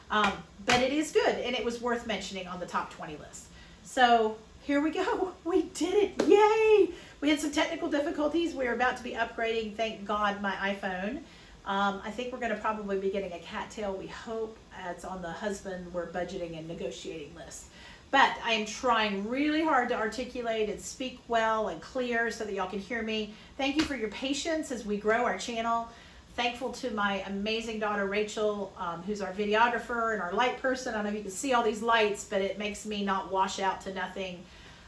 But it is good, and it was worth mentioning on the top 20 list. So here we go. We did it. Yay! We had some technical difficulties. We're about to be upgrading, thank God, my iPhone. I think we're going to probably be getting a cattail, we hope. It's on the husband, we're budgeting and negotiating list. But I am trying really hard to articulate and speak well and clear so that y'all can hear me. Thank you for your patience as we grow our channel. Thankful to my amazing daughter, Rachel, who's our videographer and our light person. I don't know if you can see all these lights, but it makes me not wash out to nothing.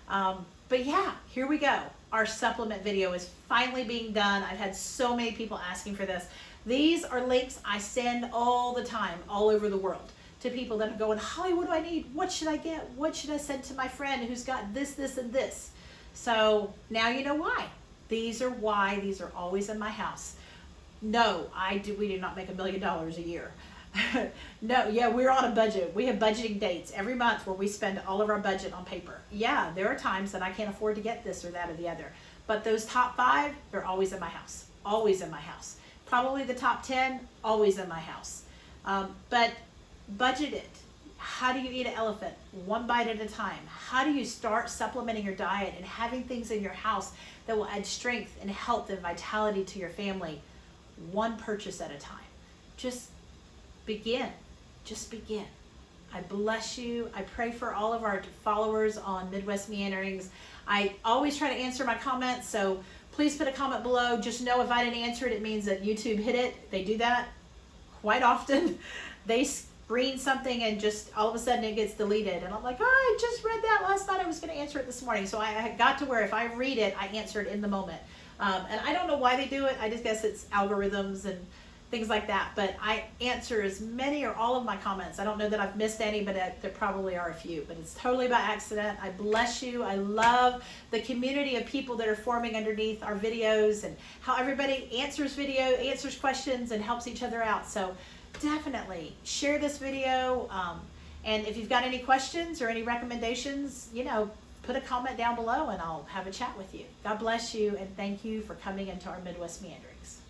But yeah, here we go. Our supplement video is finally being done. I've had so many people asking for this. These are links I send all the time, all over the world, to people that are going, Holly, what do I need? What should I get? What should I send to my friend who's got this, this, and this? So now you know why. These are why these are always in my house. No, we do not make $1 million a year. No, yeah, we're on a budget. We have budgeting dates every month where we spend all of our budget on paper. Yeah, there are times that I can't afford to get this or that or the other. But those top 5, they're always in my house. Always in my house. Probably the top 10, always in my house. But budget it. How do you eat an elephant? One bite at a time. How do you start supplementing your diet and having things in your house that will add strength and health and vitality to your family? One purchase at a time. Just begin. Just begin. I bless you. I pray for all of our followers on Midwest Meanderings. I always try to answer my comments, so please put a comment below. Just know if I didn't answer it, it means that YouTube hit it. They do that quite often. They screen something and just all of a sudden it gets deleted. And I'm like, oh, I just read that last night. I was going to answer it this morning. So I got to where if I read it, I answer it in the moment. And I don't know why they do it. I just guess it's algorithms and things like that. But I answer as many or all of my comments. I don't know that I've missed any, but there probably are a few. But it's totally by accident. I bless you. I love the community of people that are forming underneath our videos and how everybody answers questions and helps each other out. So definitely share this video. And if you've got any questions or any recommendations, put a comment down below and I'll have a chat with you. God bless you and thank you for coming into our Midwest Meanderings.